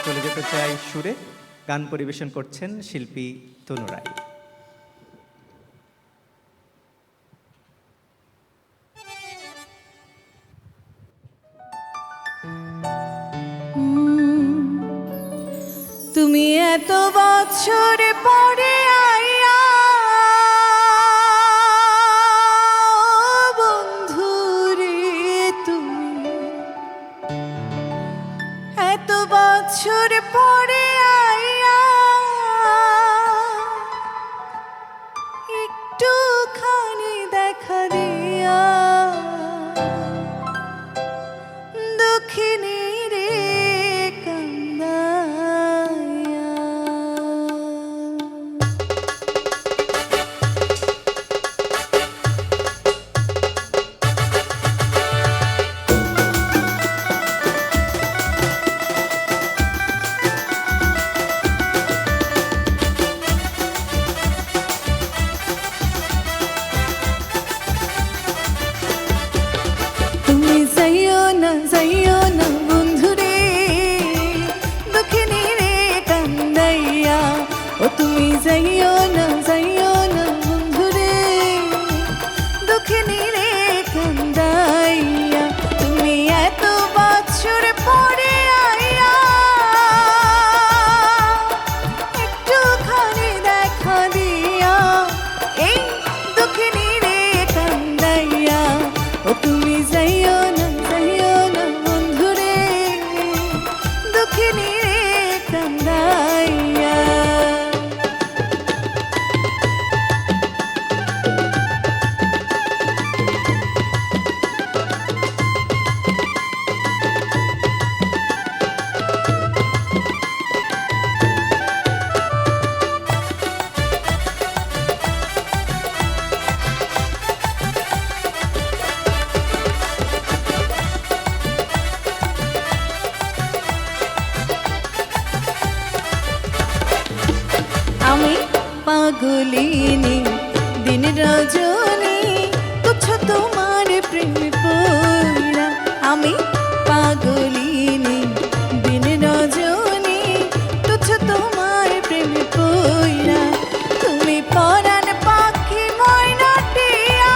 চলে যেতে চাই সুরে। গান পরিবেশন করছেন শিল্পী তনু রায়। তুমি এত বছর পরে আইয়া বন্ধুরে, তুমি এত বছর পরে আইয়া একটুখানি দেখা দিয়া দক্ষিণী রে কান্দাইয়া। তুমি যাইও না বন্ধুরে, দক্ষিণী রে কান্দাইয়া। ও তুমি যাইও না বন্ধুরে, দক্ষিণী রে কান্দাইয়া। তুমি এত বছর পরে আইয়া একটুখানি দেখা দিয়া এই দক্ষিণী রে কান্দাইয়া। ও তুমি যাইও না বন্ধুরে, দক্ষিণী রে কান্দাইয়া। আমি পাগলিনী দিন রজনী তুচ্ছ তোমার প্রেমে পড়া। আমি পাগলিনী দিন রজনী তুচ্ছ তোমার প্রেমে পড়া। তুমি পরাণ পাখি ময়নাটিয়া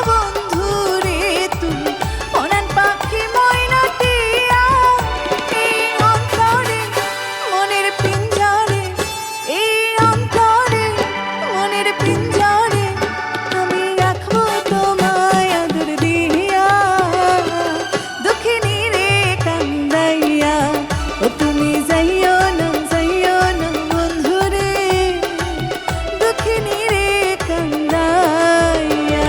বন্ধুরে, তুমি পরাণ পাখি ময়নাটিয়া। এই অন্তরে মনের পিঞ্জরে, এই অন্তরে মনের পিঞ্জরে আমি রাখবো তোমায় আদর দিয়া দক্ষিণী রে কান্দাইয়া। ও তুমি যাইও না বন্ধুরে, দক্ষিণী রে কান্দাইয়া।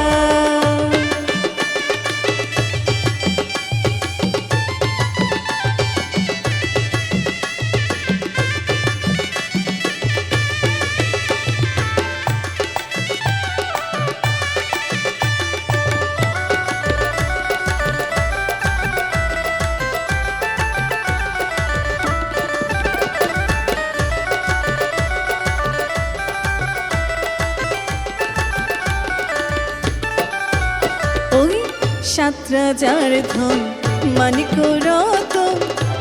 ওই ৭ রাজার ধন মানিক রতন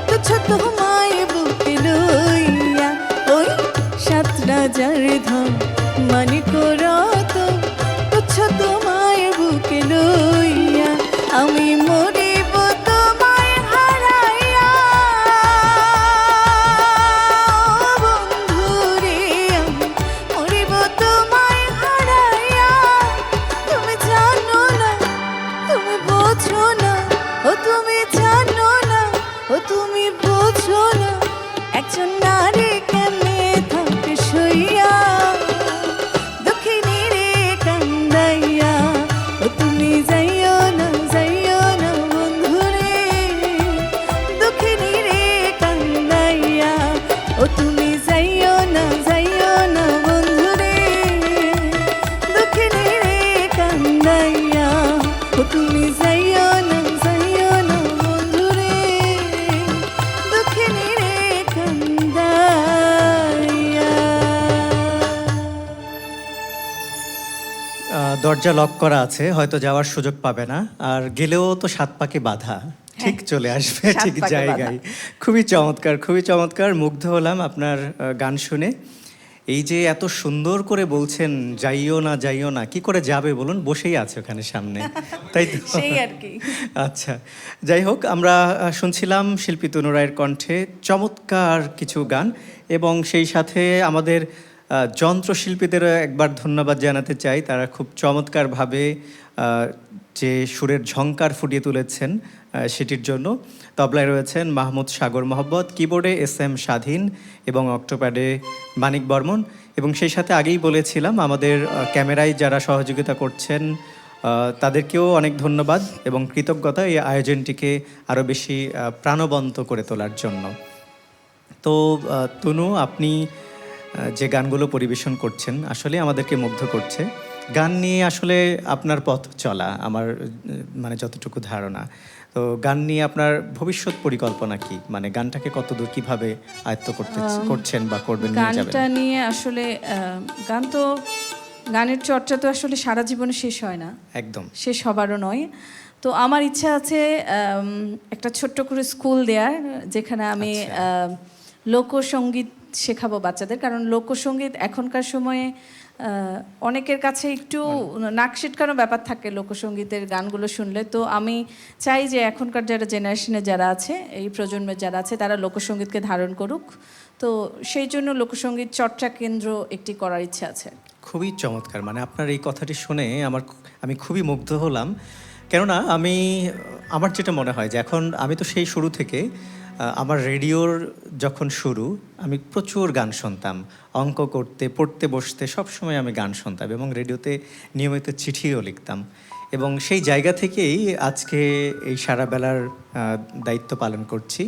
তুচ্ছ তোমায় বুকে লইয়া। ওই ৭ রাজার ধন মানিক রতন তুচ্ছ তোমায় বুকে লইয়া। আমি মরিব তোমায় হারাইয়া বন্ধুরে, আমি মরিব তোমায় হারাইয়া। তুমি জানো না, তুমি বোঝো না, ও তুমি জানো না, ও তুমি বোঝো না, একজন নারী কেমনে থাকে সইয়া দরজা লক করা আছে, হয়তো যাওয়ার সুযোগ পাবে না, আর গেলেও তো সাত পাকে বাঁধা, ঠিক চলে আসবে সাত ঠিক পাকে জায়গায়। খুবই চমৎকার, খুবই চমৎকার, মুগ্ধ হলাম আপনার গান শুনে। এই যে এত সুন্দর করে বলছেন যাইও না যাইও না, কি করে যাবে বলুন, বসেই আছে ওখানে সামনে, তাই তো? সেই আর কি। আচ্ছা, যাই হোক, আমরা শুনছিলাম শিল্পী তনু রায়ের কণ্ঠে চমৎকার কিছু গান, এবং সেই সাথে আমাদের যন্ত্রশিল্পীদেরও একবার ধন্যবাদ জানাতে চাই। তারা খুব চমৎকারভাবে যে সুরের ঝংকার ফুটিয়ে তুলেছেন সেটির জন্য। তবলায় রয়েছেন মাহমুদ সাগর মোহাম্মদ, কিবোর্ডে SM স্বাধীন এবং অক্টোপ্যাডে মানিক বর্মন, এবং সেই সাথে আগেই বলেছিলাম আমাদের ক্যামেরায় যারা সহযোগিতা করছেন তাদেরকেও অনেক ধন্যবাদ এবং কৃতজ্ঞতা এই আয়োজনটিকে আরও বেশি প্রাণবন্ত করে তোলার জন্য। তো তনু, আপনি যে গানগুলো পরিবেশন করছেন আসলে আমাদেরকে মুগ্ধ করছে। গান নিয়ে আসলে আপনার পথ চলা, আমার মানে যতটুকু ধারণা, তো গান নিয়ে আপনার ভবিষ্যৎ পরিকল্পনা কি? মানে গানটাকে কতদূর কিভাবে আয়ত্ত করছেন বা করবেন, নিয়ে যাবেন? গানটা নিয়ে আসলে গানের চর্চা তো আসলে সারা জীবনে শেষ হয় না, একদম শেষ হবারও নয়। তো আমার ইচ্ছা আছে একটা ছোট্ট করে স্কুল দেওয়ার, যেখানে আমি লোকসঙ্গীত শেখাবো বাচ্চাদের। কারণ লোকসঙ্গীত এখনকার সময়ে অনেকের কাছে একটু নাক সিটকানো ব্যাপার থাকে লোকসঙ্গীতের গানগুলো শুনলে। তো আমি চাই যে এখনকার যারা জেনারেশনে যারা আছে, এই প্রজন্মের যারা আছে, তারা লোকসঙ্গীতকে ধারণ করুক। তো সেই জন্য লোকসঙ্গীত চর্চা কেন্দ্র একটি করার ইচ্ছা আছে। খুবই চমৎকার, মানে আপনার এই কথাটি শুনে আমি খুবই মুগ্ধ হলাম। কেননা আমার যেটা মনে হয় যে এখন আমি তো সেই শুরু থেকে আমার রেডিওর যখন শুরু, আমি প্রচুর গান শুনতাম, অঙ্ক করতে, পড়তে বসতে সবসময় আমি গান শুনতাম এবং রেডিওতে নিয়মিত চিঠিও লিখতাম, এবং সেই জায়গা থেকেই আজকে এই সারা বেলার দায়িত্ব পালন করছি।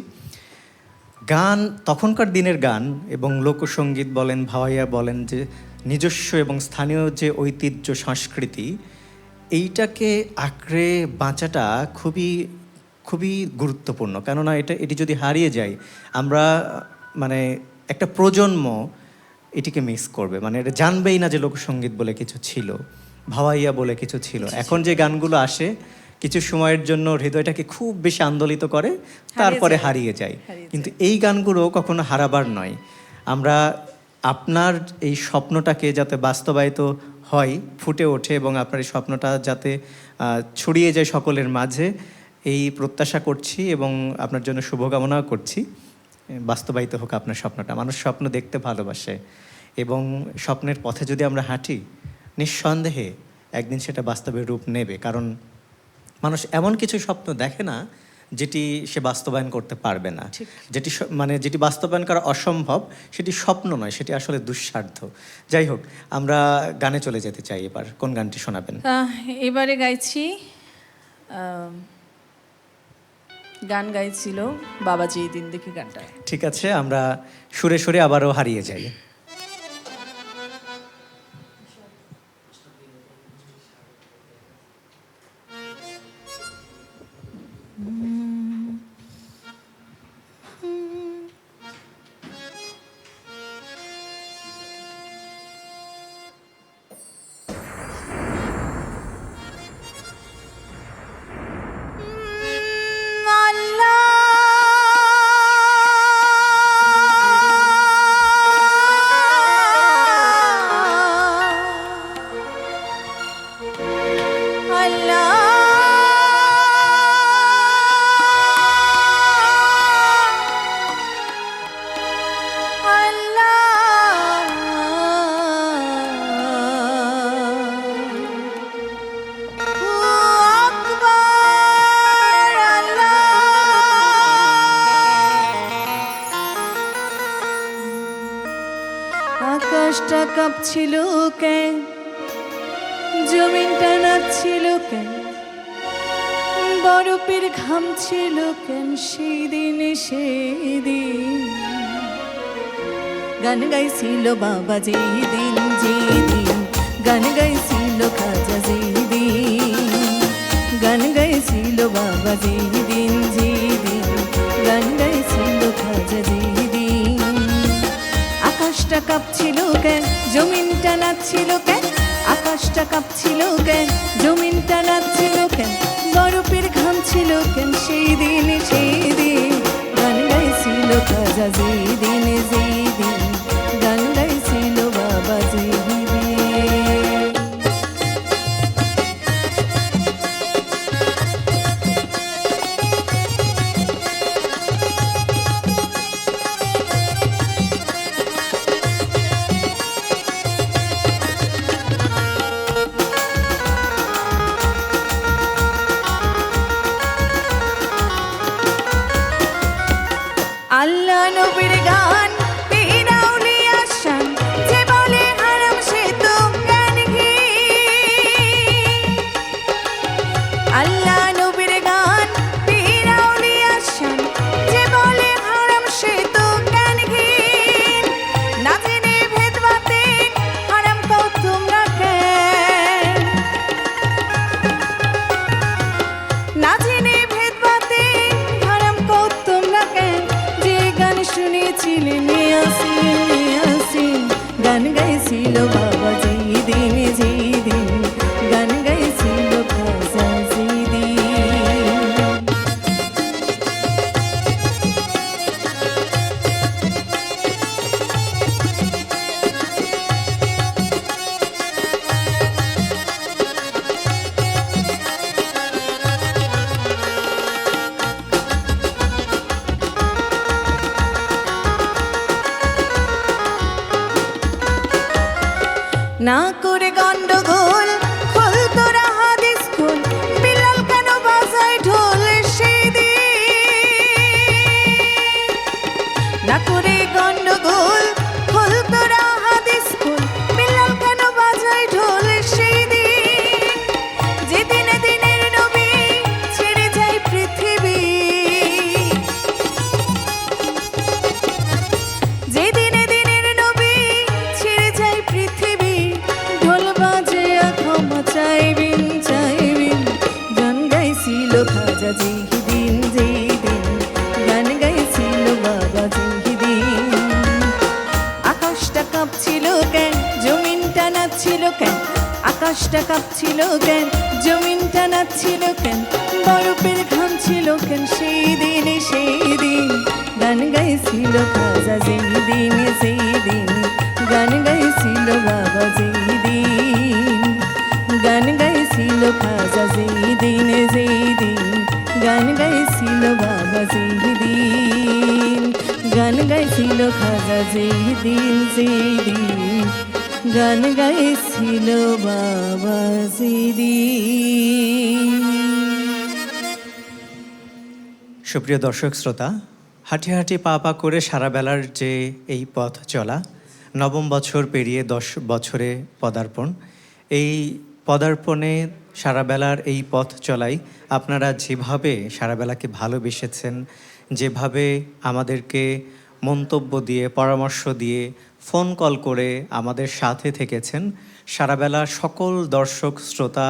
গান, তখনকার দিনের গান এবং লোকসঙ্গীত বলেন, ভাওয়াইয়া বলেন, যে নিজস্ব এবং স্থানীয় যে ঐতিহ্য সংস্কৃতি, এইটাকে আঁকড়ে বাঁচাটা খুবই খুবই গুরুত্বপূর্ণ। কেননা এটি যদি হারিয়ে যায়, আমরা মানে একটা প্রজন্ম এটিকে মিস করবে, মানে এটা জানবেই না যে লোকসঙ্গীত বলে কিছু ছিল, ভাওয়াইয়া বলে কিছু ছিল। এখন যে গানগুলো আসে কিছু সময়ের জন্য হৃদয়টাকে খুব বেশি আন্দোলিত করে, তারপরে হারিয়ে যায়। কিন্তু এই গানগুলো কখনো হারাবার নয়। আমরা আপনার এই স্বপ্নটাকে যাতে বাস্তবায়িত হয়, ফুটে ওঠে, এবং আপনার এই স্বপ্নটা যাতে ছড়িয়ে যায় সকলের মাঝে, এই প্রত্যাশা করছি এবং আপনার জন্য শুভকামনাও করছি। বাস্তবায়িত হোক আপনার স্বপ্নটা। মানুষ স্বপ্ন দেখতে ভালোবাসে, এবং স্বপ্নের পথে যদি আমরা হাঁটি, নিঃসন্দেহে একদিন সেটা বাস্তবে রূপ নেবে। কারণ মানুষ এমন কিছু স্বপ্ন দেখে না যেটি সে বাস্তবায়ন করতে পারবে না। যেটি বাস্তবায়ন করা অসম্ভব, সেটি স্বপ্ন নয়, সেটি আসলে দুঃসাধ্য। যাই হোক, আমরা গানে চলে যেতে চাই। এবার কোন গানটি শোনাবেন? এবারে গাইছি, গান গাইছিল বাবাজি দিন দেখি গানটা। ঠিক আছে, আমরা সুরে সুরে আবারও হারিয়ে যাই। আকাশটা কাঁপছিল কেন, জমিনটা নাচছিল কেন, বরফের ঘাম ছিল কেন সেদিন সেদিন। গান গাইছিল বাবা যেদিন যেদিন, গান গাইছিল খাজা যেদিন, গান গাইছিল বাবা যেদিন যেদিন, গান গাইছিল খাজা যেদিন। আকাশটা কাঁপছিল কেন, জমিনটা নাচছিল কেন, আকাশটা কাঁপছিল কেন, জমিনটা নাচছিল কেন, বরফের ঘাম ছিল কেন, সেই দিন গান গাইছিল খাজা যেই দিন গান গাইছিল বাবা যেই দিন। আল্লাহ নবীর গান পীর আউলিয়া শান, যে বলে হারাম সে তো জ্ঞানহীন। আল্লাহ নবীর গান পীর আউলিয়া শান, যে বলে হারাম সে তো জ্ঞানহীন। না জেনে ভেদ বাতেন হারাম কও তোমরা কেন, না জেনে ভেদ বাতেন হারাম কও তোমরা কেন। যে গান শুনেছিলেন ইয়াসিন, গান গাইছিল বাবা যেই দিন গান গাইছিল খাজা যেই দিন। না করে গন্ডগোল খোল তোরা হাদিস খোল, বিলাল কেন বাজায় ঢোল সেই দিন। না করে গন্ডগোল খোল তোরা হাদিস খোল, বিলাল কেন বাজায় ঢোল সেই দিন। যে দিনে দিনের নবী ছেড়ে যায় পৃথিবী, যে দিনে দিনের নবী ছেড়ে যায় পৃথিবী। ঢোল বাজে ক্ষমা চাইবেন গান গাইছিল খাজা যেই দিন গান গাইছিল বাবা যেই দিন। আকাশটা কাঁপছিল কেন, জমিনটা নাচছিল কেন, আকাশটা কাঁপছিল কেন, জমিনটা নাচছিল কেন, বরফের ঘাম ছিল কেন, সেই দিন গান গাইছিল খাজা যেই দিন গান গাইছিল বাবা যেই দিন। গান গাইছিল খাজা যেই দিন গান গাইছিল বাবা যেই দিন। গান গাইছিল খাজা যেই দিন গান গাইছিল বাবা যেই দিন। সুপ্রিয় দর্শক শ্রোতা, হাঁটি হাঁটি পা পা করে সারা বেলার যে এই পথ চলা, নবম বছর পেরিয়ে 10 বছরে পদার্পণ, এই পদার্পণে সারা বেলার এই পথ চলাই আপনারা যেভাবে সারা বেলাকে ভালোবেসেছেন, যেভাবে আমাদেরকে মন্তব্য দিয়ে, পরামর্শ দিয়ে, ফোন কল করে আমাদের সাথে থেকেছেন, সারাবেলা সকল দর্শক শ্রোতা,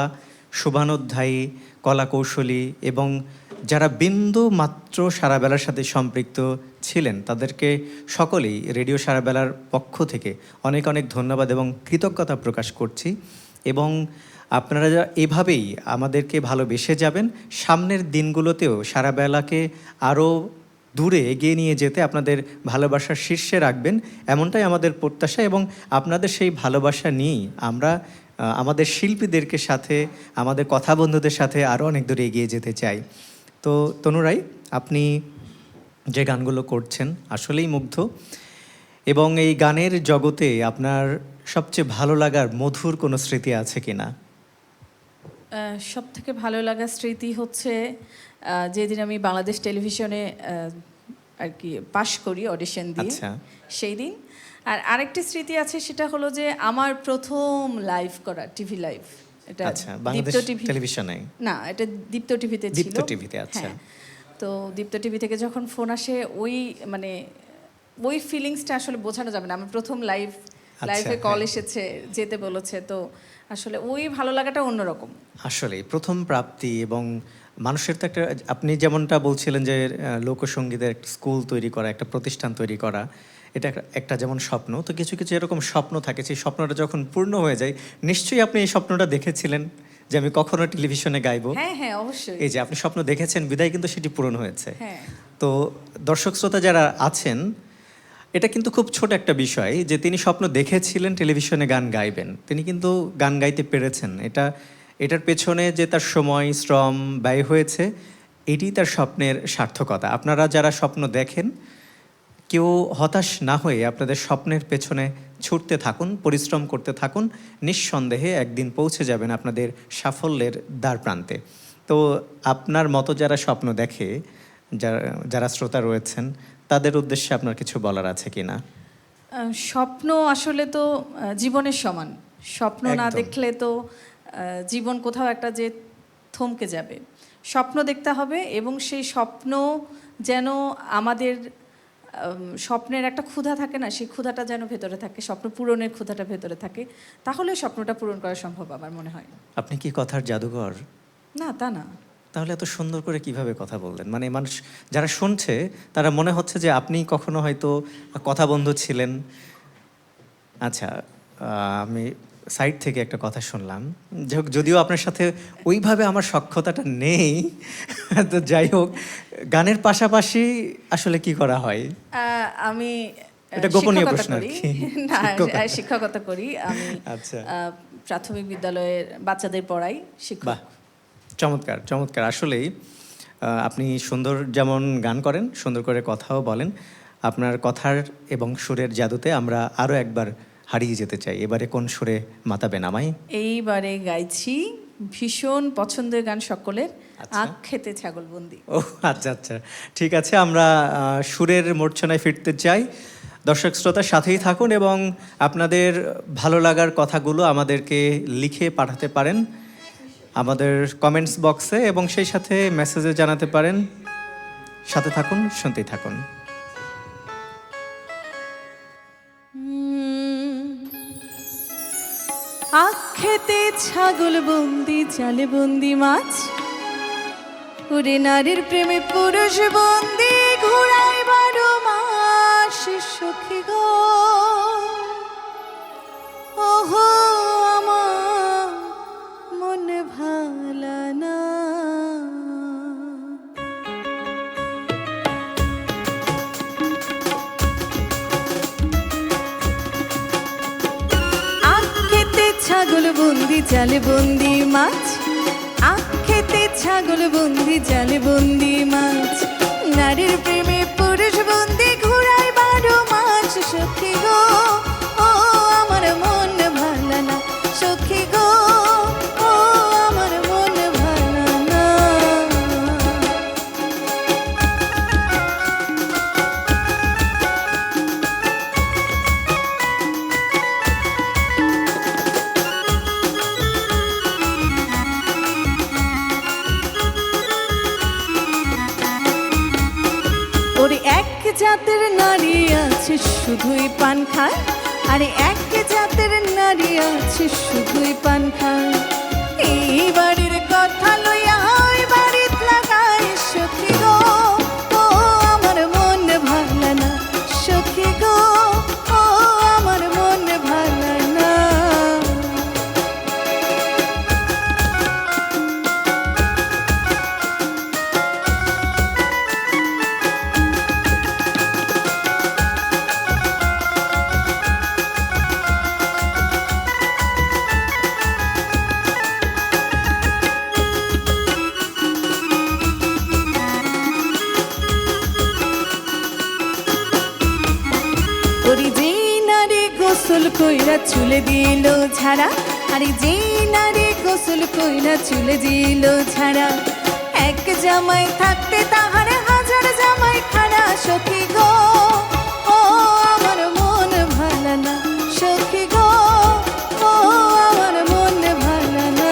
শুভানুধ্যায়ী, কলাকৌশলী এবং যারা বিন্দু মাত্র সারাবেলার সাথে সম্পৃক্ত ছিলেন, তাদেরকে সকলেই রেডিও সারাবেলার পক্ষ থেকে অনেক অনেক ধন্যবাদ এবং কৃতজ্ঞতা প্রকাশ করছি। এবং আপনারা এভাবেই আমাদেরকে ভালোবেসে যাবেন, সামনের দিনগুলোতেও সারাবেলাকে আরও দূরে এগিয়ে নিয়ে যেতে আপনাদের ভালোবাসার শীর্ষে রাখবেন, এমনটাই আমাদের প্রত্যাশা। এবং আপনাদের সেই ভালোবাসা নিয়েই আমরা আমাদের শিল্পীদেরকে সাথে, আমাদের কথা বন্ধুদের সাথে আরও অনেক দূরে এগিয়ে যেতে চাই। তো তনুরাই, আপনি যে গানগুলো করছেন আসলেই মুগ্ধ, এবং এই গানের জগতে আপনার সবচেয়ে ভালো লাগার মধুর কোনো স্মৃতি আছে কিনা? সব থেকে ভালো লাগা স্মৃতি হচ্ছে যেদিন আমি বাংলাদেশ টেলিভিশনে আর কি পাশ করি অডিশন দিয়ে, সেই দিন। আর আরেকটি স্মৃতি আছে, সেটা হলো যে আমার প্রথম লাইভ করা টিভি লাইভ, এটা বাংলাদেশ টেলিভিশনে না, এটা দীপ্ত টিভিতে ছিল। দীপ্ত টিভিতে, আচ্ছা। তো দীপ্ত টিভি থেকে যখন ফোন আসে, ওই ফিলিংসটা আসলে বোঝানো যাবে না। আমার প্রথম লাইভে কল এসেছে, যেতে বলেছে, তো আসলে ওই ভালো লাগাটা অন্যরকম। আসলে প্রথম প্রাপ্তি, এবং মানুষের তো একটা, আপনি যেমনটা বলছিলেন যে লোকসঙ্গীতের একটা স্কুল তৈরি করা, একটা প্রতিষ্ঠান তৈরি করা, এটা একটা যেমন স্বপ্ন, তো কিছু কিছু এরকম স্বপ্ন থাকে, সেই স্বপ্নটা যখন পূর্ণ হয়ে যায়, নিশ্চয়ই আপনি এই স্বপ্নটা দেখেছিলেন যে আমি কখনো টেলিভিশনে গাইবো। হ্যাঁ হ্যাঁ অবশ্যই। এই যে আপনি স্বপ্ন দেখেছেন বিদায় কিন্তু সেটি পূরণ হয়েছে। হ্যাঁ। তো দর্শক শ্রোতা যারা আছেন, এটা কিন্তু খুব ছোট একটা বিষয় যে তিনি স্বপ্ন দেখেছিলেন টেলিভিশনে গান গাইবেন, তিনি কিন্তু গান গাইতে পেরেছেন। এটার পেছনে যে তার সময় শ্রম ব্যয় হয়েছে, এটি তার স্বপ্নের সার্থকতা। আপনারা যারা স্বপ্ন দেখেন, কেউ হতাশ না হয়ে আপনাদের স্বপ্নের পেছনে ছুটতে থাকুন, পরিশ্রম করতে থাকুন, নিঃসন্দেহে একদিন পৌঁছে যাবেন আপনাদের সাফল্যের দ্বার প্রান্তে। তো আপনার মতো যারা স্বপ্ন দেখে, যারা শ্রোতা রয়েছেন, তাদের উদ্দেশ্যে আপনার কিছু বলার আছে কি না? স্বপ্ন আসলে তো জীবনের সমান। স্বপ্ন না একদম। দেখলে তো জীবন কোথাও একটা যে থমকে যাবে। স্বপ্ন দেখতে হবে এবং সেই স্বপ্ন যেন আমাদের স্বপ্নের একটা ক্ষুধা থাকে না, সেই ক্ষুধাটা যেন ভেতরে থাকে, স্বপ্ন পূরণের ক্ষুধাটা ভেতরে থাকে, তাহলে স্বপ্নটা পূরণ করা সম্ভব আমার মনে হয়। আপনি কি কথার জাদুঘর? না তা না। তাহলে এত সুন্দর করে কিভাবে কথা বললেন? মানে মানুষ যারা শুনছে তারা মনে হচ্ছে যে আপনি কখনো হয়তো কথা বন্ধু ছিলেন। আচ্ছা, আমি সাইড থেকে একটা কথা শুনলাম, যাই হোক, যদিও আপনার সাথে ওইভাবে আমার সখ্যতাটা নেই, তো যাই হোক, গানের পাশাপাশি আসলে কি করা হয়? আমি এটা গোপনীয় শিক্ষকতা প্রশ্ন আর করি। কি। না, শিক্ষকতা। শিক্ষকতা করি আমি। আচ্ছা। প্রাথমিক বিদ্যালয়ের বাচ্চাদের পড়াই, শিক্ষক। বাহ, চমৎকার চমৎকার। আসলেই আপনি সুন্দর যেমন গান করেন, সুন্দর করে কথাও বলেন। আপনার কথার এবং সুরের জাদুতে আমরা আরও একবার হারিয়ে যেতে চাই। এবারে কোন সুরে মাতাবেন আমায়? এইবারে গাইছি ভীষণ পছন্দের গান সকলের, আচ্ছা। আখ খেতে ছাগলবন্দি। ও আচ্ছা আচ্ছা, ঠিক আছে, আমরা সুরের মূর্ছনায় ফিরতে চাই। দর্শক শ্রোতার সাথেই থাকুন এবং আপনাদের ভালো লাগার কথাগুলো আমাদেরকে লিখে পাঠাতে পারেন আমাদের কমেন্টস বক্সে, এবং সেই সাথে মেসেজে জানাতে পারেন। সাথে থাকুন, শুনতেই থাকুন। আখ খেতে ছাগল বন্দি, জালে বন্দি মাছ, ওরে নারীর প্রেমে পুরুষ বন্দি, ঘোড়ায় 12 মাস সখী গো। ওহো আমার মন ভালা না, আখ খেতে ছাগল বন্দি, জালে বন্দি মাছ, আখ খেতে ছাগল বন্দি, জালে বন্দি মাছ, নারীর প্রেমে পুরুষ বন্দি, ঘোড়ায় 12 মাস সখী গো। ও আমার মন ভালা না সখী গো, ও আমার মন ভালা না। ওরে এক জাতের নারী আছে শুধুই পান খায়, আরে এক জাতের নারী আছে শুধুই পান খায়। এই বাড়ির কথা লইয়া ওই বাড়িত লাগায় সখী গো। ও আমার মন ভালা না সখী গো, ও আমার মন ভালা না। ওরে যেই নারী গোসল কইরা চুলে দিল ঝাড়া, আরে যেই নারী গোসল কইরা চুলে দিল ঝাড়া, এক জামাই থাকতে তাহার হাজার জামাই খাড়া সখী গো। ও আমার মন ভালা না সখী গো, ও আমার মন ভালা না।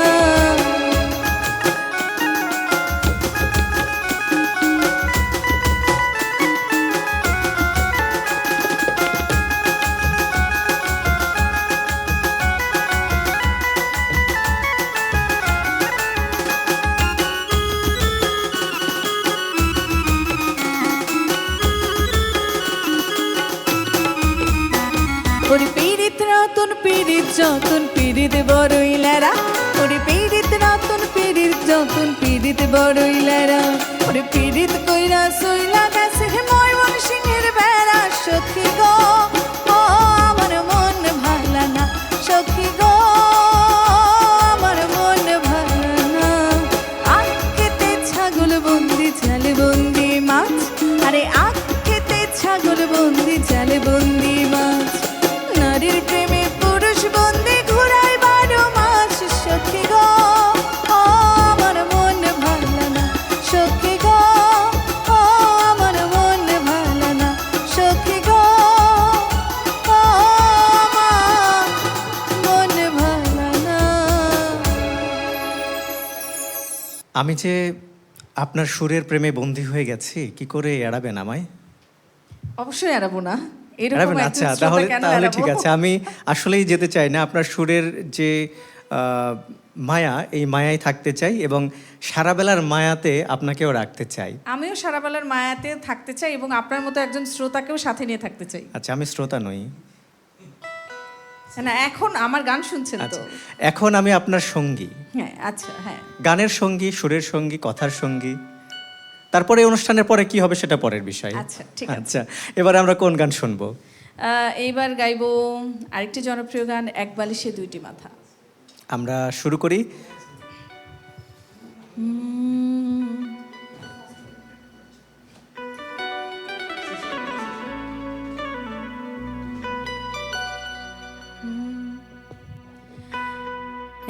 যতন পীড়িত বড়ই লেরা, ওরে পীড়িত রতন পীড়িত যতন পীড়িত বড়ই লেরা, ওরে পীড়িত কইরা সইলা গেছে ময়মন সিংহের বেড়া। সখী গো ও আমার মন ভালা না, সখী গো আমার মন ভালা না। আখ খেতে ছাগল বন্দি জালে বন্দি মাছ, আরে আখ খেতে ছাগল বন্দি জালে বন্দি মাছ। নারীর প্রেমে পুরুষ বন্দি ঘুরায় 12 মাস। সখী গো ও আমার মন ভালা না, সখী গো ও আমার মন ভালা না, সখী গো ও আমার মন ভালা না। আমি যে আপনার সুরের প্রেমে বন্দী হয়ে গেছি, কি করে এড়াবেন আমায়? অবশ্যই এড়াবো না, এরকম এড়াবেন? একজন আচ্ছা, শ্রোতা তাহলে কেন তাহলে এড়াবো? ঠিক আছে, আমি আসলেই যেতে চাই না। আপনার সুরের যে মায়া, এই মায়ায় থাকতে চাই এবং সারা বেলার মায়াতে আপনাকেও রাখতে চাই। আমিও সারাবেলার মায়াতে থাকতে চাই এবং আপনার মতো একজন শ্রোতাকেও সাথে নিয়ে থাকতে চাই। আচ্ছা, আমি শ্রোতা নই। না, এখন আমার গান শুনছেন তো? আচ্ছা, এখন আমি আপনার সঙ্গী। হ্যাঁ, আচ্ছা, হ্যাঁ। গানের সঙ্গী, সুরের সঙ্গী, কথার সঙ্গী। তারপরে অনুষ্ঠানের পরে কি হবে সেটা পরের বিষয়। আচ্ছা, ঠিক আছে। আচ্ছা, এবার আমরা কোন গান শুনবো? এইবার গাইবো আরেকটি জনপ্রিয় গান, এক বালিশে দুইটি মাথা। আমরা শুরু করি।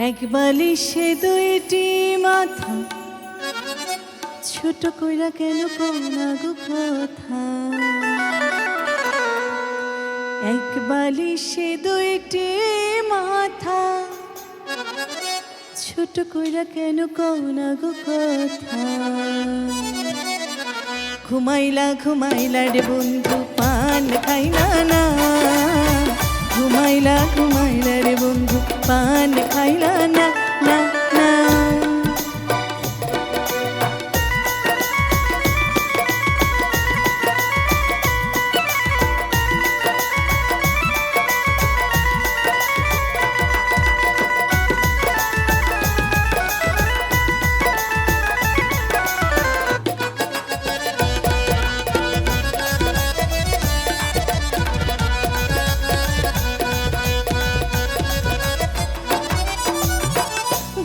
এক বালিশে দুইটি মাথা, ছোট কইরা কেন কোনা গো কথা। এক বালিশে দুইটি মাথা, ছোট কইরা কেন কোনা গো কথা। ঘুমাইলা ঘুমাইলা রে বন্ধু পান খাইলা না, ঘুমাইলা ঘুমাইলা রে বন্ধু পান খাইলা না, না না।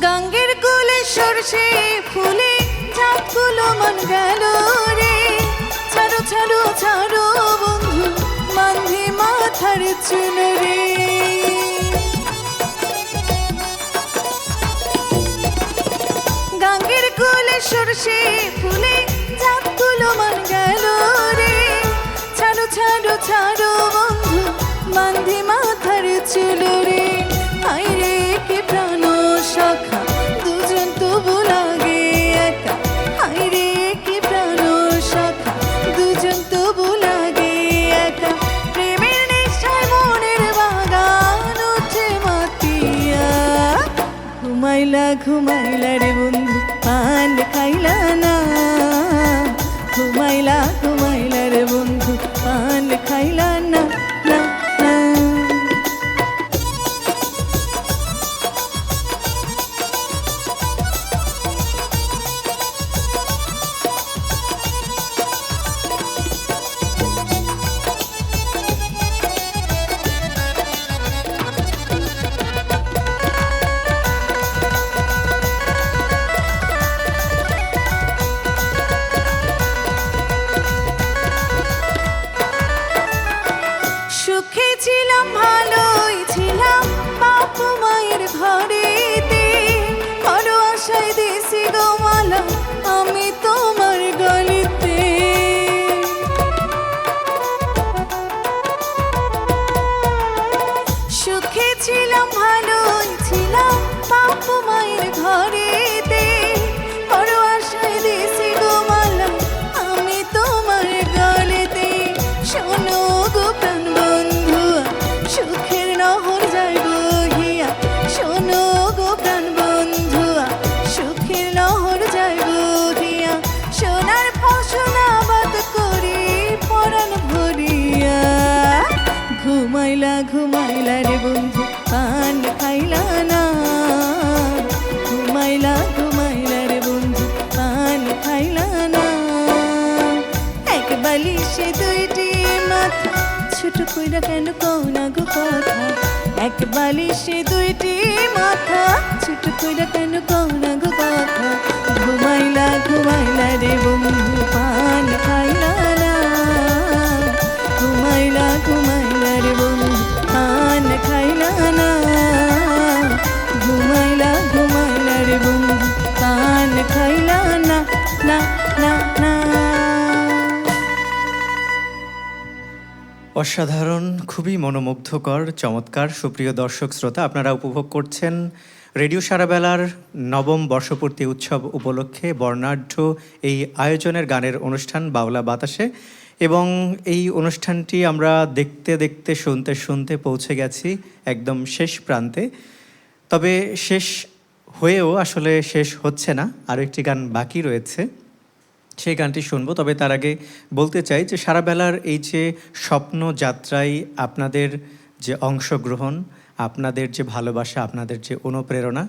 গাঙ্গের কোলে সরষে ফুলে চাঁদগুলো মন গেল রে। ছাড়ো ছাড়ো ছাড়ো বন্ধু মান্ধি মাথার চুল রে। গাঙ্গের কোলে সরষে ফুলে চাঁদগুলো মন গেল রে। ছাড়ো ছাড়ো ছাড়ো বন্ধু মান্ধি মাথার চুল রে। হায় রে কি প্রাণ সখা দুজন তবু লাগে একা। হায় রে কি প্রাণ সখা দুজন তবু লাগে একা। প্রেমের নেশায় মনের বাগান উঠে মাতিয়া। ঘুমাইলা ঘুমাইলা রে বন্ধু পান খাইলা না, ঘুমাইলা ঘুমাইলা রে বন্ধু পান খাইলা না, না না। ছোট কইরা কেন কও না গো কথা, এক বালিশে দুইটি মাথা, ছোট কইরা কেন কও না গো কথা, ঘুমাইলা ঘুমাইলা রে বন্ধু পান খাইলা না, ঘুমাইলা ঘুমাইলা রে বন্ধু পান খাইলা না, ঘুমাইলা ঘুমাইলা রে বন্ধু পান খাইলা না, না না না। অসাধারণ, খুবই মনোমুগ্ধকর, চমৎকার। সুপ্রিয় দর্শক শ্রোতা, আপনারা উপভোগ করছেন রেডিও সারাবেলার নবম বর্ষপূর্তি উৎসব উপলক্ষে বর্ণাঢ্য এই আয়োজনের গানের অনুষ্ঠান বাউলা বাতাসে। এবং এই অনুষ্ঠানটি আমরা দেখতে দেখতে শুনতে শুনতে পৌঁছে গেছি একদম শেষ প্রান্তে। তবে শেষ হয়েও আসলে শেষ হচ্ছে না, আরও একটি গান বাকি রয়েছে, সেই গানটি শুনবো। তবে তার আগে বলতে চাই যে সারাবেলার এই যে স্বপ্ন যাত্রায় আপনাদের যে অংশগ্রহণ, আপনাদের যে ভালোবাসা, আপনাদের যে অনুপ্রেরণা,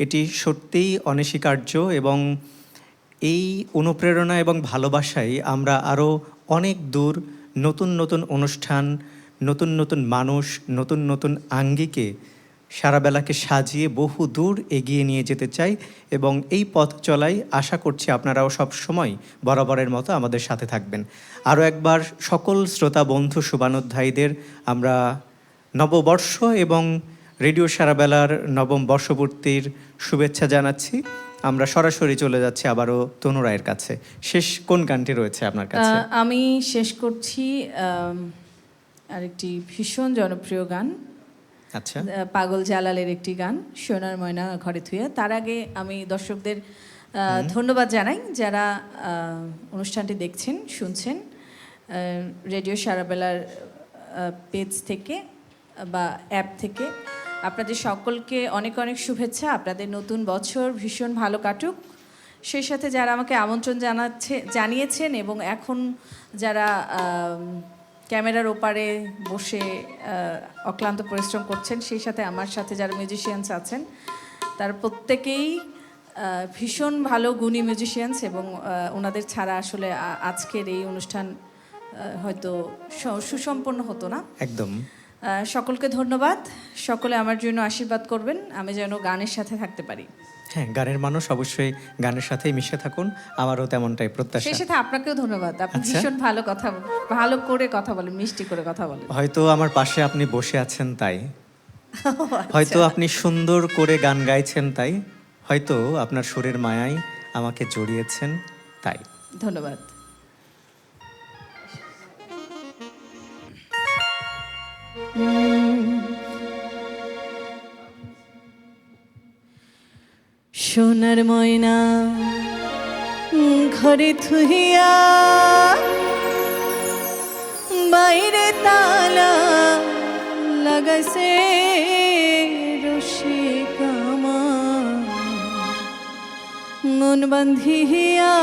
এটি সত্যিই অনস্বীকার্য। এবং এই অনুপ্রেরণা এবং ভালোবাসায় আমরা আরও অনেক দূর নতুন নতুন অনুষ্ঠান, নতুন নতুন মানুষ, নতুন নতুন আঙ্গিকে সারাবেলাকে সাজিয়ে বহু দূর এগিয়ে নিয়ে যেতে চাই। এবং এই পথ চলাই আশা করছি আপনারাও সব সময় বরাবরের মতো আমাদের সাথে থাকবেন। আরও একবার সকল শ্রোতা বন্ধু শুভানুধ্যায়ীদের আমরা নববর্ষ এবং রেডিও সারাবেলার নবম বর্ষপূর্তির শুভেচ্ছা জানাচ্ছি। আমরা সরাসরি চলে যাচ্ছি আবারও তনু রায়ের কাছে। শেষ কোন গানটি রয়েছে আপনার কাছে? আমি শেষ করছি আরেকটি ভীষণ জনপ্রিয় গান, আচ্ছা, পাগল জালালের একটি গান, সোনার ময়না ঘরে থুইয়া। তার আগে আমি দর্শকদের ধন্যবাদ জানাই যারা অনুষ্ঠানটি দেখছেন, শুনছেন রেডিও সারাবেলার পেজ থেকে বা অ্যাপ থেকে। আপনাদের সকলকে অনেক অনেক শুভেচ্ছা। আপনাদের নতুন বছর ভীষণ ভালো কাটুক। সেই সাথে যারা আমাকে আমন্ত্রণ জানিয়েছেন এবং এখন যারা ক্যামেরার ওপারে বসে অক্লান্ত পরিশ্রম করছেন, সেই সাথে আমার সাথে যারা মিউজিশিয়ানস আছেন, তারা প্রত্যেকেই ভীষণ ভালো গুণী মিউজিশিয়ানস। এবং ওনাদের ছাড়া আসলে আজকের এই অনুষ্ঠান হয়তো সুসম্পন্ন হতো না। একদম। সকলকে ধন্যবাদ। সকলে আমার জন্য আশীর্বাদ করবেন, আমি যেন গানের সাথে থাকতে পারি। হ্যাঁ, গানের মানুষ, অবশ্যই গানের সাথেই মিশে থাকুন, আমারও তেমনটাই প্রত্যাশা। সেই সাথে আপনাকেও ধন্যবাদ। আপনি আচ্ছা। ভীষণ ভালো করে কথা বলেন, মিষ্টি করে কথা বলেন। হয়তো আমার পাশে আপনি বসে আছেন তাই, আচ্ছা। হয়তো আপনি সুন্দর করে গান গাইছেন তাই, হয়তো আপনার সুরের মায়ায় আমাকে জড়িয়েছেন তাই। ধন্যবাদ। সোনার ময়না ঘরে থুইয়া বাইরে তালা লাগাইছে রসিক আমার, মন বান্ধিয়া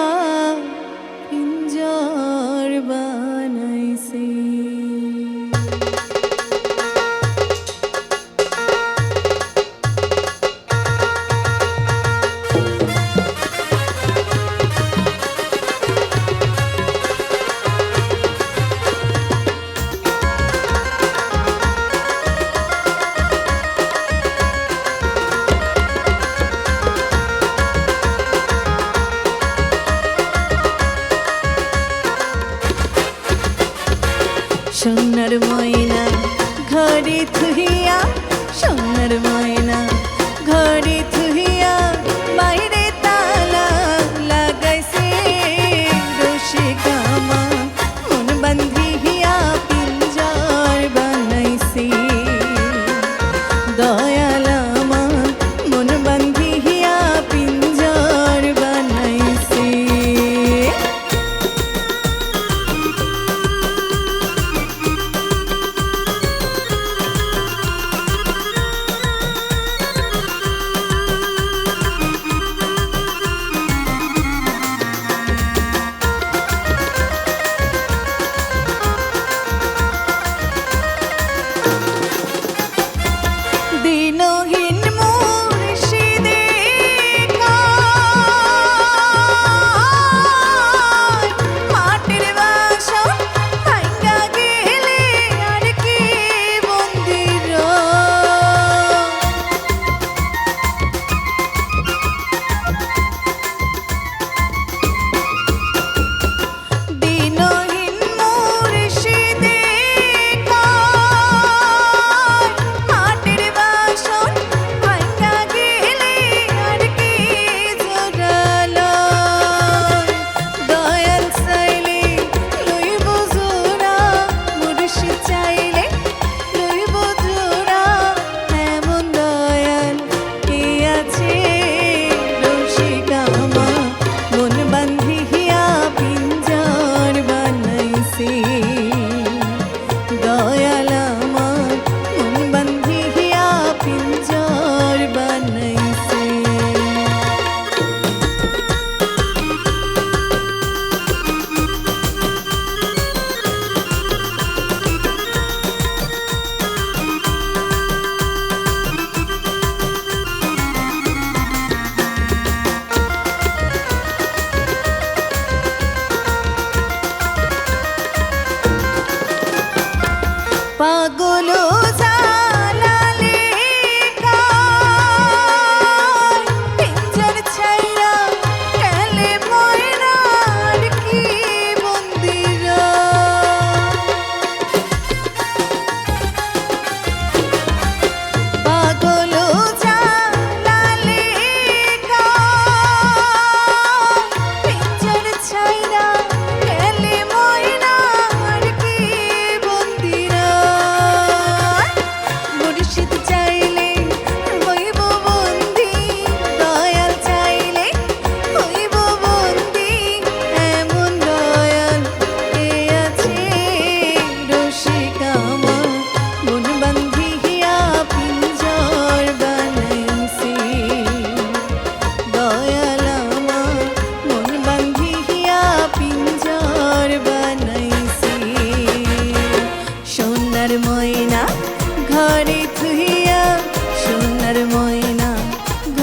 পিঞ্জর বানাইছে।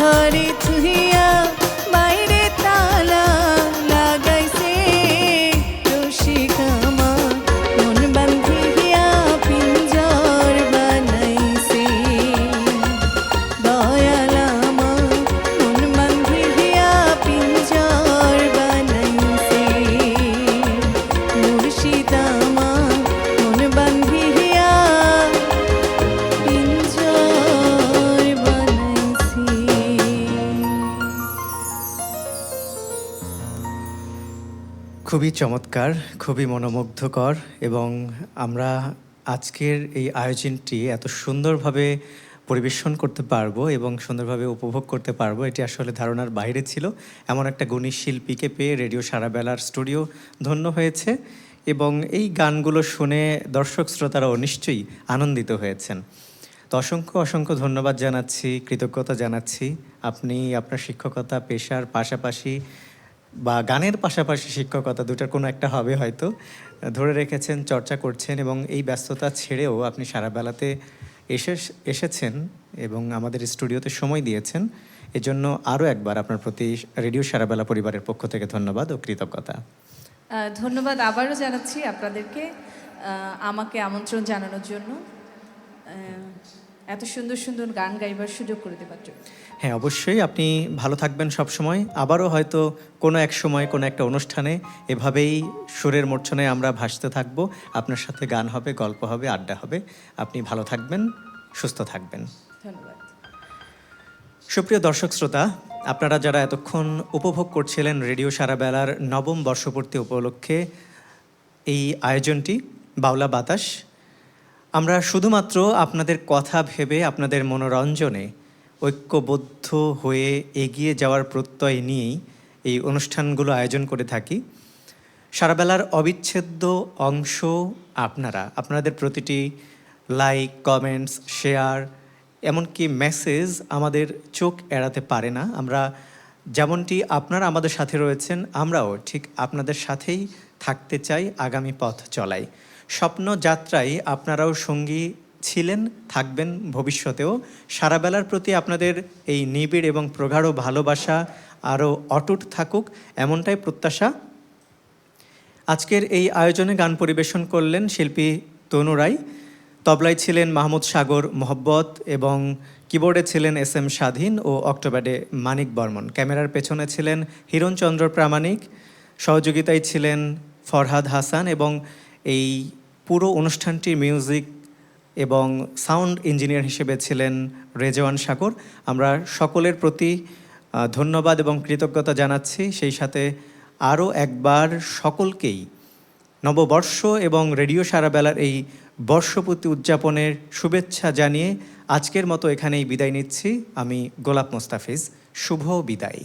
ঘরে থুইয়া বাইরে তালা লাগাইছে রসিক আমার মন বান্ধিয়া পিঞ্জর বানাইছে দয়াল আমার মন বান্ধিয়া পিঞ্জর বানাইছে মুর্শিদ আমার মন বান্ধিয়া পিঞ্জর বানাইছে। খুবই চমৎকার, খুবই মনোমুগ্ধকর, এবং আমরা আজকের এই আয়োজনটি এত সুন্দরভাবে পরিবেশন করতে পারবো এবং সুন্দরভাবে উপভোগ করতে পারবো এটি আসলে ধারণার বাইরে ছিল। এমন একটা গুণী শিল্পীকে পেয়ে রেডিও সারাবেলার স্টুডিও ধন্য হয়েছে, এবং এই গানগুলো শুনে দর্শক শ্রোতারাও নিশ্চয়ই আনন্দিত হয়েছেন। তো অসংখ্য অসংখ্য ধন্যবাদ জানাচ্ছি, কৃতজ্ঞতা জানাচ্ছি। আপনি আপনার শিক্ষকতা পেশার পাশাপাশি বা গানের পাশাপাশি শিক্ষকতা দুটার কোনো একটা হবে হয়তো ধরে রেখেছেন, চর্চা করছেন, এবং এই ব্যস্ততা ছেড়েও আপনি সারা বেলাতে এসেছেন এবং আমাদের স্টুডিওতে সময় দিয়েছেন। এজন্য আরও একবার আপনার প্রতি রেডিও সারাবেলা পরিবারের পক্ষ থেকে ধন্যবাদ ও কৃতজ্ঞতা। ধন্যবাদ আবারও জানাচ্ছি আপনাদেরকে আমাকে আমন্ত্রণ জানানোর জন্য, এত সুন্দর সুন্দর গান গাইবার সুযোগ করে দেবার জন্য। হ্যাঁ, অবশ্যই আপনি ভালো থাকবেন সব সময়। আবারও হয়তো কোনো এক সময় কোনো একটা অনুষ্ঠানে এভাবেই সুরের মূর্ছনায় আমরা ভাসতে থাকবো। আপনার সাথে গান হবে, গল্প হবে, আড্ডা হবে। আপনি ভালো থাকবেন, সুস্থ থাকবেন। ধন্যবাদ। সুপ্রিয় দর্শক শ্রোতা, আপনারা যারা এতক্ষণ উপভোগ করছিলেন রেডিও সারাবেলার নবম বর্ষপূর্তি উপলক্ষে এই আয়োজনটি বাউলা বাতাস, আমরা শুধুমাত্র আপনাদের কথা ভেবে আপনাদের মনোরঞ্জনে ঐক্যবদ্ধ হয়ে এগিয়ে যাওয়ার প্রত্যয় নিয়েই এই অনুষ্ঠানগুলো আয়োজন করে থাকি। সারাবেলার অবিচ্ছেদ্য অংশ আপনাদের প্রতিটি লাইক, কমেন্টস, শেয়ার, এমনকি মেসেজ আমাদের চোখ এড়াতে পারে না। আমরা যেমনটি আপনারা আমাদের সাথে রয়েছেন, আমরাও ঠিক আপনাদের সাথেই থাকতে চাই আগামী পথ চলাই। স্বপ্ন যাত্রায় আপনারাও সঙ্গী ছিলেন, থাকবেন ভবিষ্যতেও। সারাবেলার প্রতি আপনাদের এই নিবিড় এবং প্রগাঢ় ভালোবাসা আরও অটুট থাকুক, এমনটাই প্রত্যাশা। আজকের এই আয়োজনে গান পরিবেশন করলেন শিল্পী তনু রায়, তবলায় ছিলেন মাহমুদ সাগর মোহব্বত, এবং কিবোর্ডে ছিলেন SM স্বাধীন ও অক্টোব্যাডে মানিক বর্মন। ক্যামেরার পেছনে ছিলেন হিরণচন্দ্র প্রামাণিক, সহযোগিতায় ছিলেন ফরহাদ হাসান, এবং এই পুরো অনুষ্ঠানটির মিউজিক এবং সাউন্ড ইঞ্জিনিয়ার হিসেবে ছিলেন রেজওয়ান সাগর। আমরা সকলের প্রতি ধন্যবাদ এবং কৃতজ্ঞতা জানাচ্ছি। সেই সাথে আরও একবার সকলকেই নববর্ষ এবং রেডিও সারাবেলার এই বর্ষপূর্তি উদযাপনের শুভেচ্ছা জানিয়ে আজকের মতো এখানেই বিদায় নিচ্ছি। আমি গোলাপ মোস্তাফিজ। শুভ বিদায়।